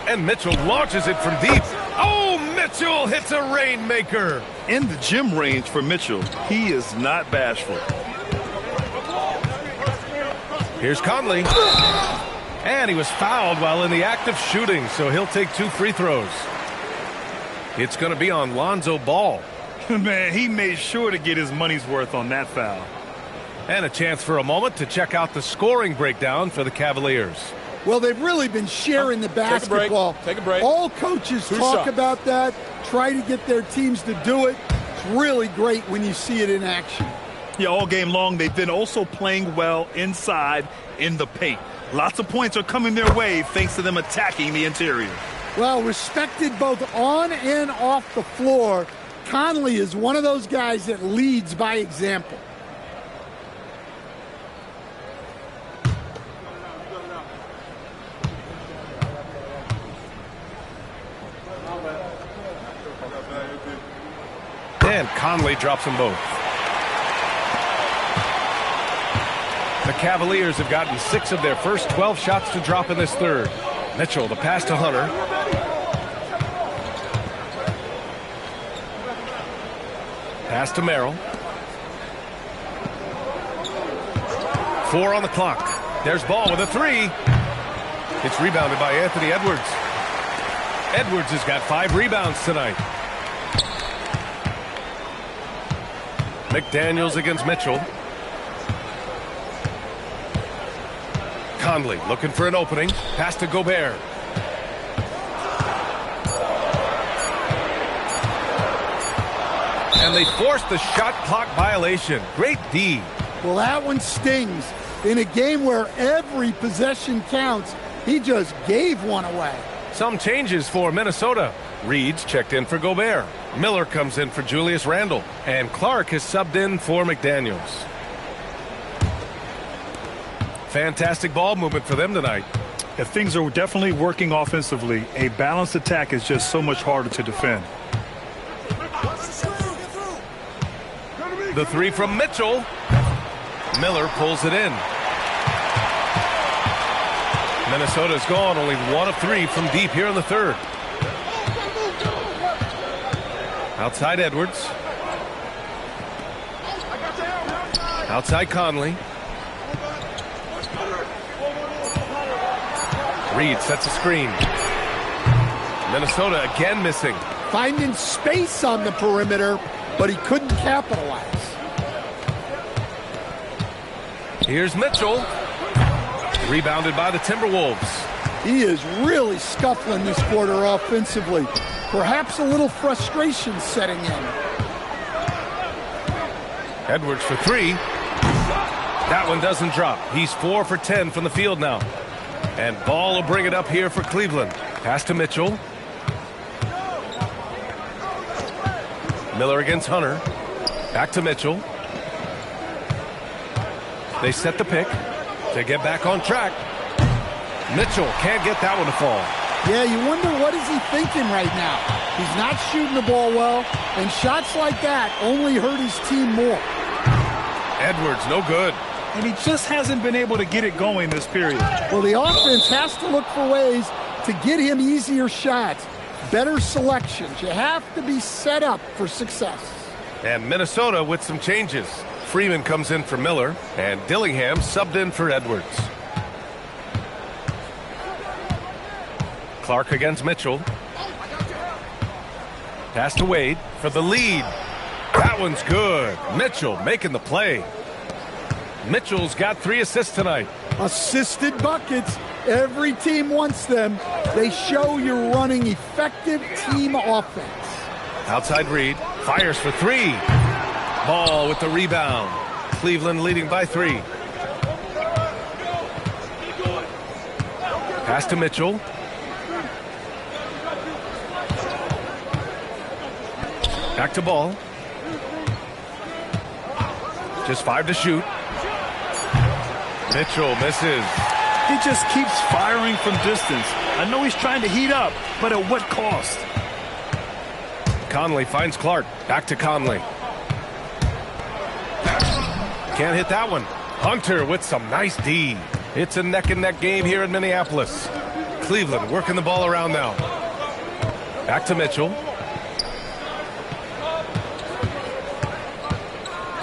And Mitchell launches it from deep. Oh, Mitchell hits a rainmaker. In the gym range for Mitchell, he is not bashful. Here's Conley. And he was fouled while in the act of shooting, so he'll take 2 free throws. It's going to be on Lonzo Ball. Man, he made sure to get his money's worth on that foul. And a chance for a moment to check out the scoring breakdown for the Cavaliers. Well, they've really been sharing the basketball. Take a break. All coaches talk about that, try to get their teams to do it. It's really great when you see it in action. Yeah, all game long, they've been also playing well inside in the paint. Lots of points are coming their way thanks to them attacking the interior. Well, respected both on and off the floor, Conley is one of those guys that leads by example. And Conley drops them both. The Cavaliers have gotten 6 of their first 12 shots to drop in this third. Mitchell, the pass to Hunter. Pass to Merrill. 4 on the clock. There's Ball with a 3. It's rebounded by Anthony Edwards. Edwards has got 5 rebounds tonight. McDaniels against Mitchell. Conley looking for an opening. Pass to Gobert. And they forced the shot clock violation. Great D. Well, that one stings. In a game where every possession counts, he just gave one away. Some changes for Minnesota. Reed's checked in for Gobert. Miller comes in for Julius Randle. And Clark is subbed in for McDaniels. Fantastic ball movement for them tonight. If things are definitely working offensively, a balanced attack is just so much harder to defend. The 3 from Mitchell. Miller pulls it in. Minnesota's gone only 1 of 3 from deep here in the third. Outside Edwards. Outside Conley. Reed sets a screen. Minnesota again missing. Finding space on the perimeter, but he couldn't capitalize. Here's Mitchell. Rebounded by the Timberwolves. He is really scuffling this quarter offensively. Perhaps a little frustration setting in. Edwards for 3. That one doesn't drop. He's 4 for 10 from the field now. And Ball will bring it up here for Cleveland. Pass to Mitchell. Miller against Hunter. Back to Mitchell. They set the pick to get back on track. Mitchell can't get that one to fall. Yeah, you wonder what is he thinking right now. He's not shooting the ball well, and shots like that only hurt his team more. Edwards, no good. And he just hasn't been able to get it going this period. Well, the offense has to look for ways to get him easier shots, better selections. You have to be set up for success. And Minnesota with some changes. Freeman comes in for Miller, and Dillingham subbed in for Edwards. Clark against Mitchell. Pass to Wade for the lead. That one's good. Mitchell making the play. Mitchell's got 3 assists tonight. Assisted buckets. Every team wants them. They show you're running effective team offense. Outside Reed. Fires for 3. Ball with the rebound. Cleveland leading by 3. Pass to Mitchell. Back to ball. Just 5 to shoot. Mitchell misses. He just keeps firing from distance. I know he's trying to heat up, but at what cost? Conley finds Clark. Back to Conley. Can't hit that one. Hunter with some nice D. It's a neck-and-neck game here in Minneapolis. Cleveland working the ball around now. Back to Mitchell.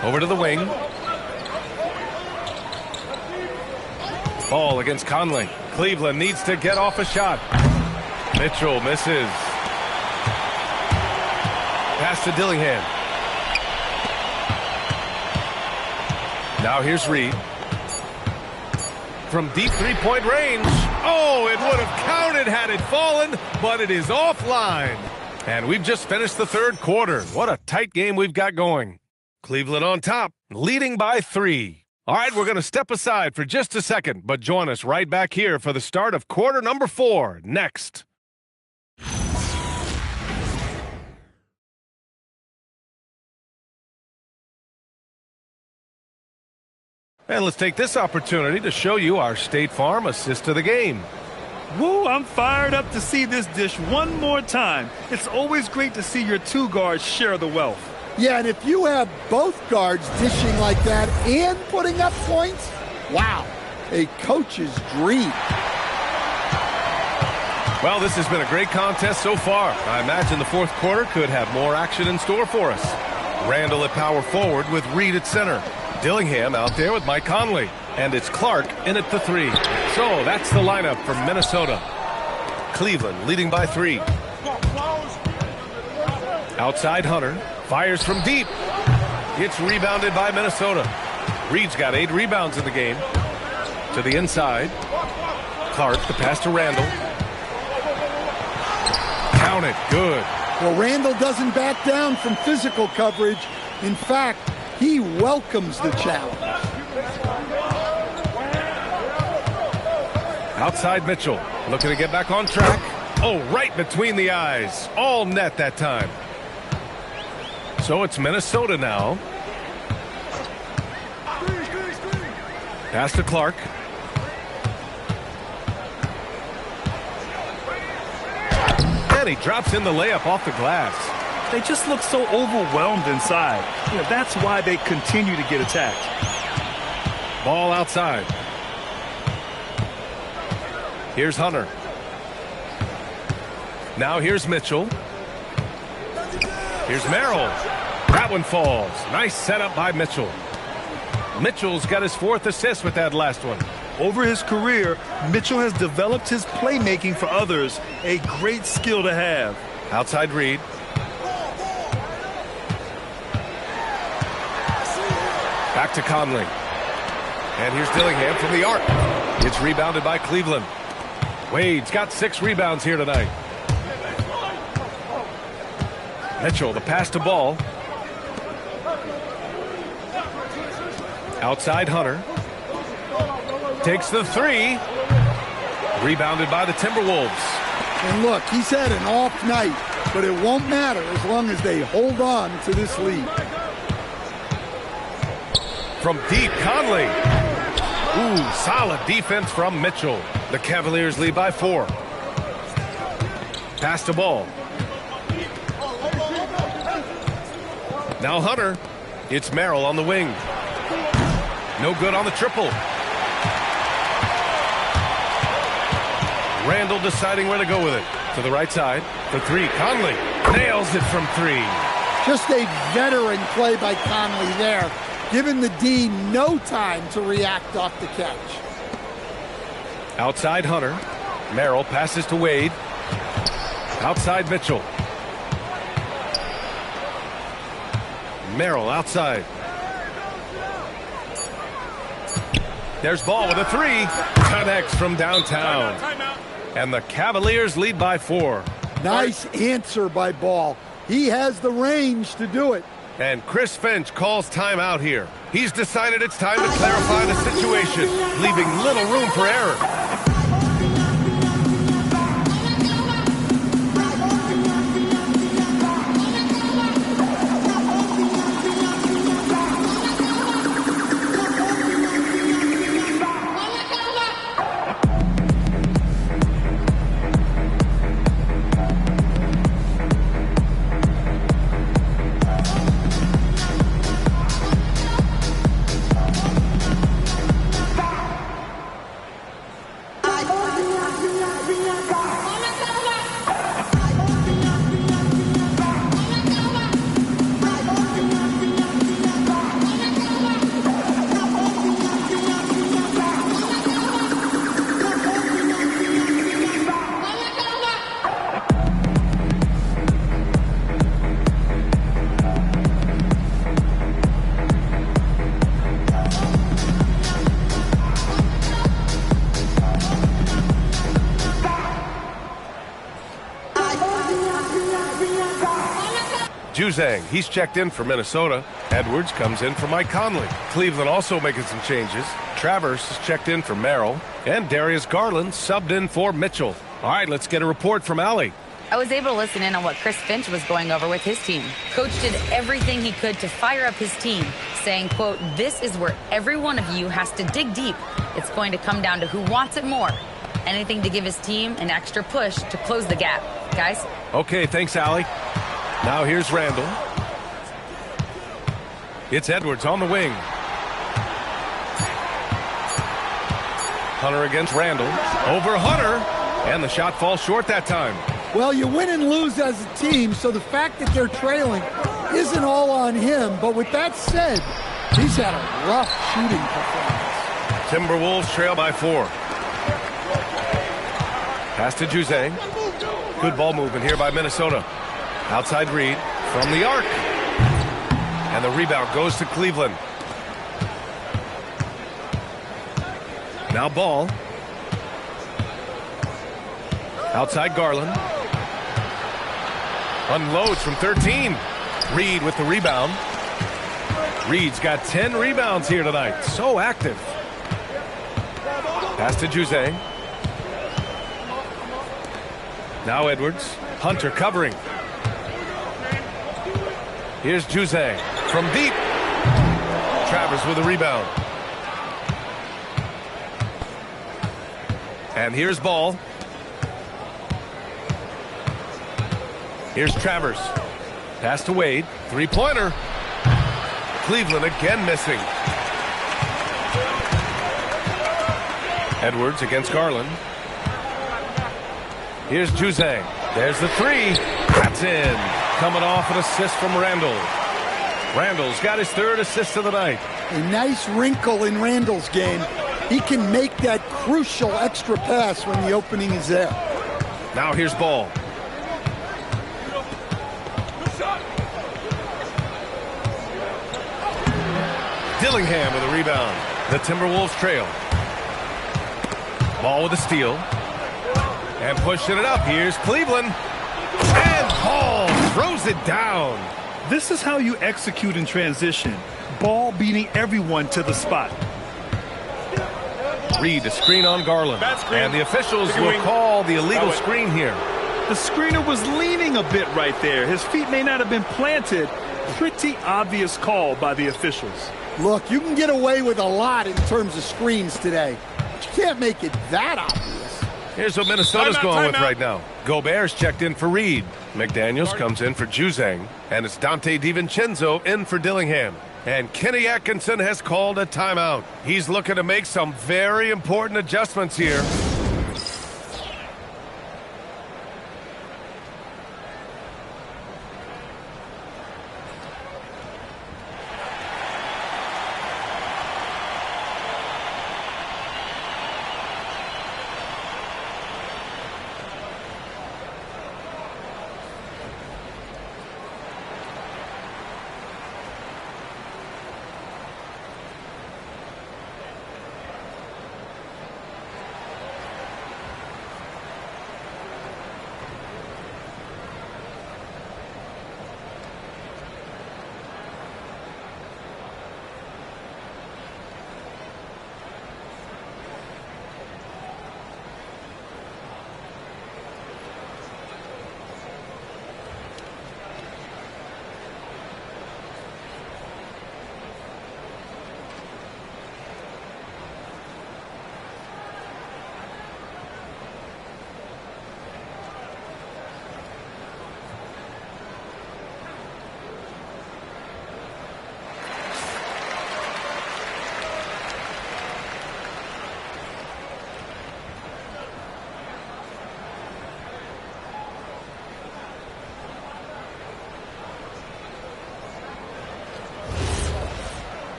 Over to the wing. Ball against Conley. Cleveland needs to get off a shot. Mitchell misses. Pass to Dillingham. Now here's Reed. From deep three-point range. Oh, it would have counted had it fallen, but it is offline. And we've just finished the third quarter. What a tight game we've got going. Cleveland on top, leading by 3. All right, we're going to step aside for just a second, but join us right back here for the start of quarter number 4 next. And let's take this opportunity to show you our State Farm assist of the game. Woo, I'm fired up to see this dish one more time. It's always great to see your 2 guards share the wealth. Yeah, and if you have both guards dishing like that and putting up points, wow, a coach's dream. Well, this has been a great contest so far. I imagine the fourth quarter could have more action in store for us. Randall at power forward with Reed at center. Dillingham out there with Mike Conley. And it's Clark in at the 3. So that's the lineup for Minnesota. Cleveland leading by 3. Outside Hunter. Fires from deep. It's rebounded by Minnesota. Reed's got 8 rebounds in the game. To the inside. Clark, the pass to Randall. Count it. Good. Well, Randall doesn't back down from physical coverage. In fact, he welcomes the challenge. Outside Mitchell. Looking to get back on track. Oh, right between the eyes. All net that time. So it's Minnesota now. Pass to Clark. And he drops in the layup off the glass. They just look so overwhelmed inside. That's why they continue to get attacked. Ball outside. Here's Hunter. Now here's Mitchell. Here's Merrill. That one falls. Nice setup by Mitchell. Mitchell's got his 4th assist with that last one. Over his career, Mitchell has developed his playmaking for others. A great skill to have. Outside Reed. Back to Conley. And here's Dillingham from the arc. It's rebounded by Cleveland. Wade's got 6 rebounds here tonight. Mitchell, the pass to ball. Outside Hunter. Takes the 3. Rebounded by the Timberwolves. And look, he's had an off night, but it won't matter as long as they hold on to this lead. From deep, Conley. Ooh, solid defense from Mitchell. The Cavaliers lead by 4. Pass to ball. Now Hunter. It's Merrill on the wing. No good on the triple. Randall deciding where to go with it. To the right side for 3. Conley nails it from 3. Just a veteran play by Conley there. Giving the D no time to react off the catch. Outside Hunter. Merrill passes to Wade. Outside Mitchell. Merrill outside. There's Ball with a 3. Connects from downtown. And the Cavaliers lead by 4. Nice answer by Ball. He has the range to do it. And Chris Finch calls timeout here. He's decided it's time to clarify the situation, leaving little room for error. Juzang, he's checked in for Minnesota. Edwards comes in for Mike Conley. Cleveland also making some changes. Travers is checked in for Merrill. And Darius Garland subbed in for Mitchell. All right, let's get a report from Allie. I was able to listen in on what Chris Finch was going over with his team. Coach did everything he could to fire up his team, saying, quote, "This is where every one of you has to dig deep. It's going to come down to who wants it more. Anything to give his team an extra push to close the gap." Guys? Okay, thanks, Allie. Now here's Randall. It's Edwards on the wing. Hunter against Randall. Over Hunter. And the shot falls short that time. Well, you win and lose as a team, so the fact that they're trailing isn't all on him. But with that said, he's had a rough shooting performance. Timberwolves trail by 4. Pass to Juzang. Good ball movement here by Minnesota. Outside Reed from the arc. And the rebound goes to Cleveland. Now Ball. Outside Garland. Unloads from 13. Reed with the rebound. Reed's got 10 rebounds here tonight. So active. Pass to Juzang. Now Edwards. Hunter covering. Here's Juzang from deep. Travers with a rebound. And here's Ball. Here's Travers. Pass to Wade. Three-pointer. Cleveland again missing. Edwards against Garland. Here's Juzang. There's the three. That's in. Coming off an assist from Randall. Randall's got his 3rd assist of the night. A nice wrinkle in Randall's game. He can make that crucial extra pass when the opening is there. Now here's Ball. Dillingham with a rebound. The Timberwolves trail. Ball with a steal. And pushing it up. Here's Cleveland. And Ball throws it down. This is how you execute in transition. Ball beating everyone to the spot. Reed a screen on Garland. And the officials will call the illegal screen here. The screener was leaning a bit right there. His feet may not have been planted. Pretty obvious call by the officials. Look, you can get away with a lot in terms of screens today, but you can't make it that obvious. Here's what Minnesota's going with right now. Gobert's checked in for Reed. McDaniels comes in for Juzang. And it's Dante DiVincenzo in for Dillingham. And Kenny Atkinson has called a timeout. He's looking to make some very important adjustments here.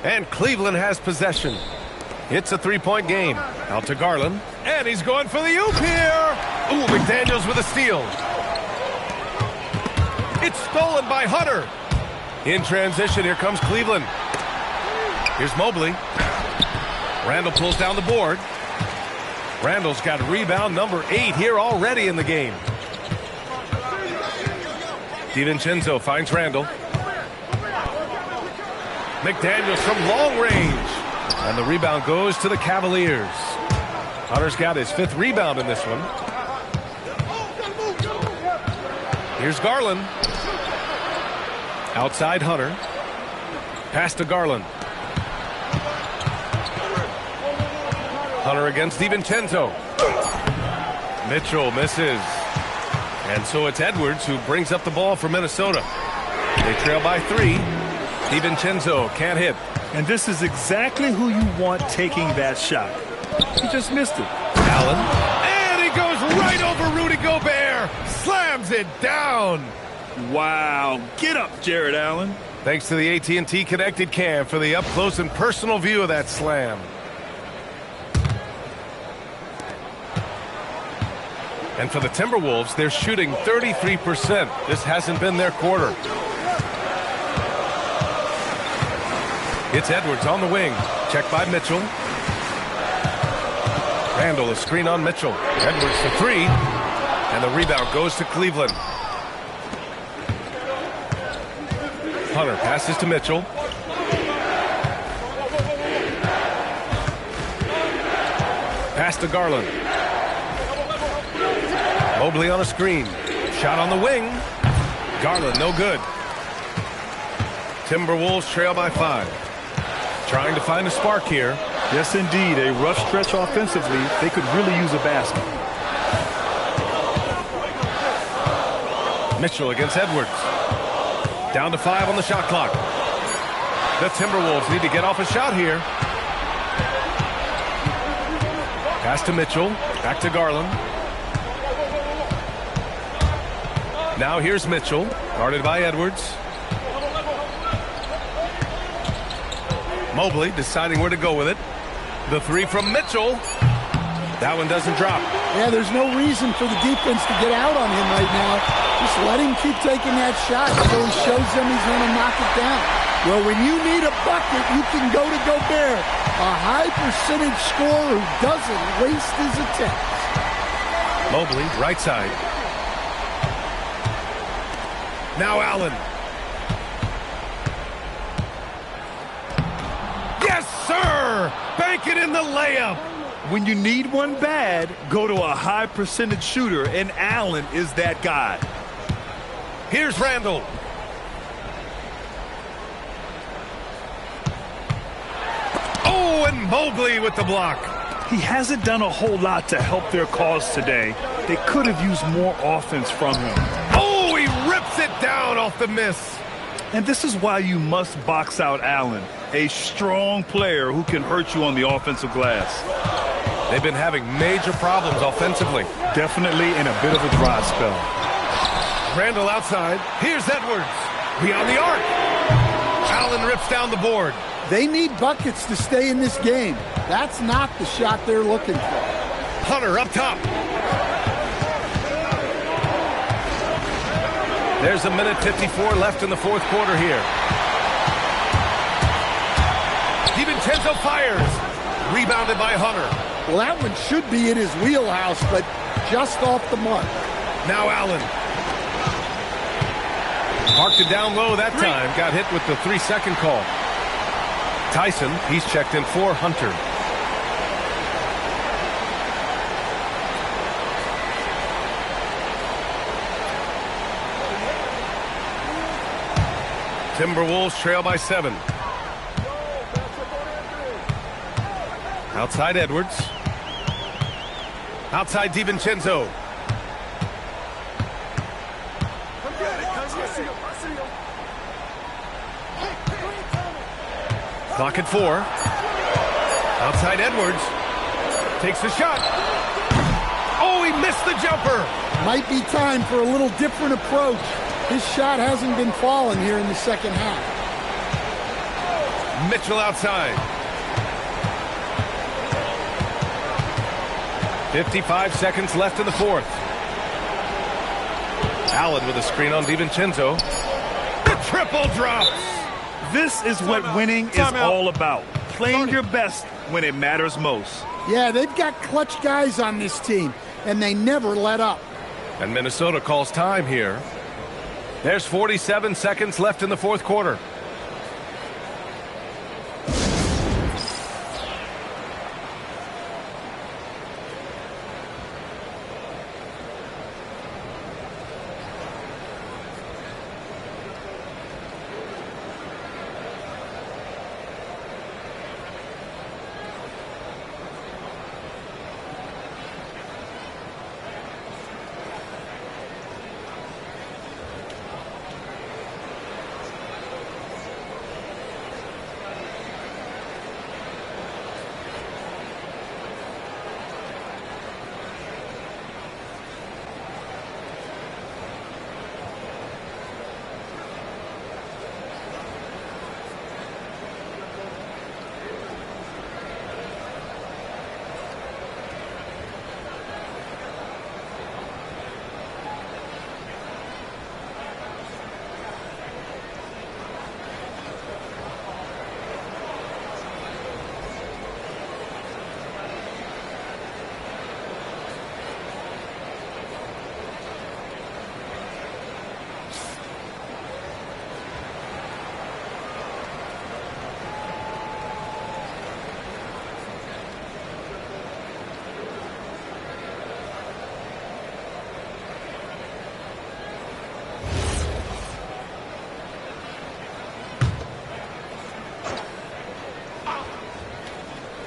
And Cleveland has possession. It's a three-point game. Out to Garland. And he's going for the oop here. Ooh, McDaniels with a steal. It's stolen by Hunter. In transition, here comes Cleveland. Here's Mobley. Randall pulls down the board. Randall's got rebound number 8 here already in the game. DiVincenzo finds Randall. McDaniels from long range. And the rebound goes to the Cavaliers. Hunter's got his 5th rebound in this one. Here's Garland. Outside Hunter. Pass to Garland. Hunter against DiVincenzo. Mitchell misses. And so it's Edwards who brings up the ball for Minnesota. They trail by 3. DiVincenzo can't hit. And this is exactly who you want taking that shot. He just missed it. Allen. And he goes right over Rudy Gobert. Slams it down. Wow. Get up, Jared Allen. Thanks to the AT&T Connected Cam for the up-close and personal view of that slam. And for the Timberwolves, they're shooting 33%. This hasn't been their quarter. It's Edwards on the wing. Checked by Mitchell. Randall, a screen on Mitchell. Edwards for 3. And the rebound goes to Cleveland. Hunter passes to Mitchell. Pass to Garland. Mobley on a screen. Shot on the wing. Garland, no good. Timberwolves trail by 5. Trying to find a spark here. Yes, indeed. A rough stretch offensively. They could really use a basket. Mitchell against Edwards. Down to 5 on the shot clock. The Timberwolves need to get off a shot here. Pass to Mitchell. Back to Garland. Now here's Mitchell, guarded by Edwards. Mobley deciding where to go with it. The 3 from Mitchell. That one doesn't drop. Yeah, there's no reason for the defense to get out on him right now. Just let him keep taking that shot until he shows them he's going to knock it down. Well, when you need a bucket, you can go to Gobert, a high-percentage scorer who doesn't waste his attempts. Mobley, right side. Now Allen. Yes, sir! Bank it in the layup. When you need one bad, go to a high-percentage shooter, and Allen is that guy. Here's Randall. Oh, and Mobley with the block. He hasn't done a whole lot to help their cause today. They could have used more offense from him. Oh, he rips it down off the miss. And this is why you must box out Allen, a strong player who can hurt you on the offensive glass. They've been having major problems offensively. Definitely in a bit of a dry spell. Randall outside. Here's Edwards. Beyond the arc. Allen rips down the board. They need buckets to stay in this game. That's not the shot they're looking for. Hunter up top. There's a minute 54 left in the 4th quarter here. DiVincenzo fires. Rebounded by Hunter. Well, that one should be in his wheelhouse, but just off the mark. Now Allen. Marked it down low that time. Got hit with the 3-second call. Tyson, he's checked in for Hunter. Timberwolves trail by 7. Outside Edwards. Outside DiVincenzo. Clock at 4. Outside Edwards. Takes the shot. Oh, he missed the jumper. Might be time for a little different approach. His shot hasn't been falling here in the second half. Mitchell outside. 55 seconds left in the 4th. Allen with a screen on DiVincenzo. The triple drops. This is what winning is all about. Playing your best when it matters most. Yeah, they've got clutch guys on this team, and they never let up. And Minnesota calls time here. There's 47 seconds left in the fourth quarter.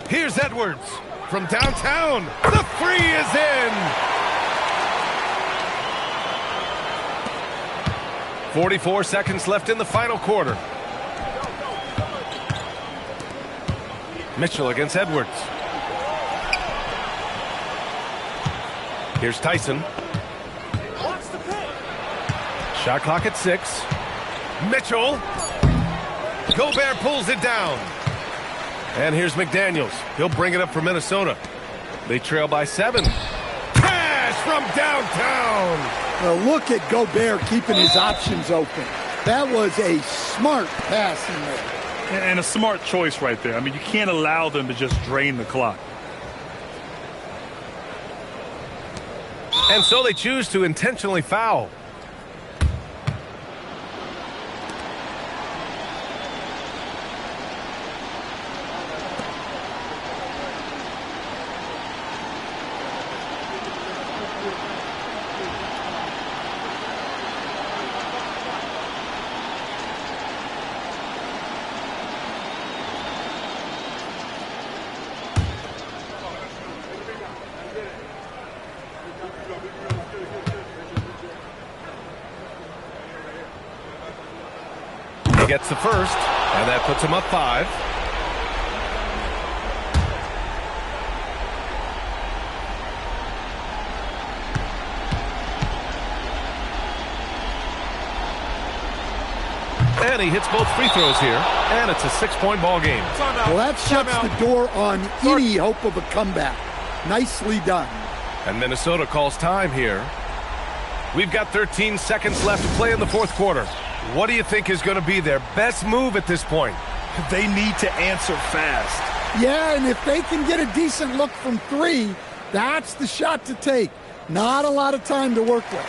Here's Edwards from downtown. The three is in. 44 seconds left in the final quarter. Mitchell against Edwards. Here's Tyson. Shot clock at 6. Mitchell. Gobert pulls it down. And here's McDaniels. He'll bring it up for Minnesota. They trail by 7. Pass from downtown. Well, look at Gobert keeping his options open. That was a smart pass he made. And a smart choice right there. I mean, you can't allow them to just drain the clock. And so they choose to intentionally foul. He gets the first, and that puts him up 5. And he hits both free throws here, and it's a 6-point ball game. Well, that shuts the door on any hope of a comeback. Nicely done. And Minnesota calls time here. We've got 13 seconds left to play in the fourth quarter. What do you think is going to be their best move at this point? They need to answer fast. Yeah, and if they can get a decent look from 3, that's the shot to take. Not a lot of time to work with.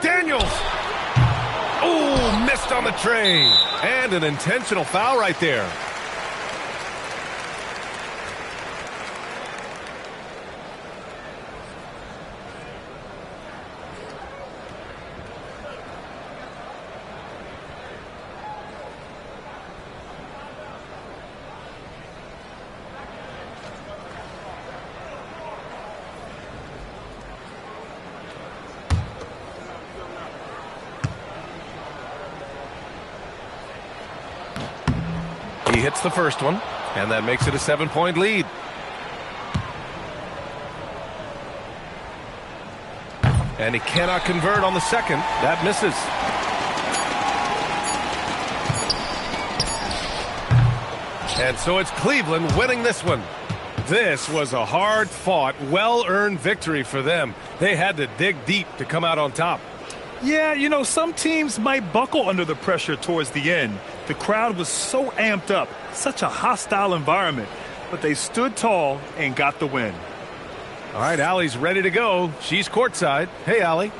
McDaniels. Oh, missed on the tray. And an intentional foul right there. He hits the first one, and that makes it a 7-point lead. And he cannot convert on the second. That misses. And so it's Cleveland winning this one. This was a hard-fought, well-earned victory for them. They had to dig deep to come out on top. Yeah, you know, some teams might buckle under the pressure towards the end. The crowd was so amped up, such a hostile environment, but they stood tall and got the win. All right, Allie's ready to go. She's courtside. Hey, Allie.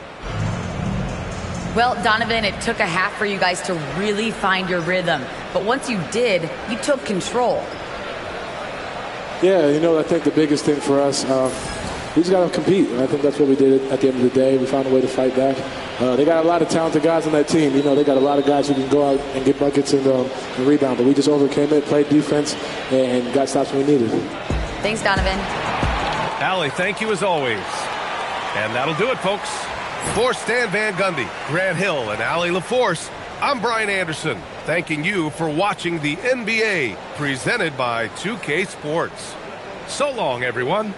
Well, Donovan, it took a half for you guys to really find your rhythm. But once you did, you took control. Yeah, you know, I think the biggest thing for us, we just got to compete. And I think that's what we did at the end of the day. We found a way to fight back. They got a lot of talented guys on that team. You know, they got a lot of guys who can go out and get buckets and rebound. But we just overcame it, played defense, and got stops when we needed. Thanks, Donovan. Allie, thank you as always. And that'll do it, folks. For Stan Van Gundy, Grant Hill, and Allie LaForce, I'm Brian Anderson, thanking you for watching the NBA presented by 2K Sports. So long, everyone.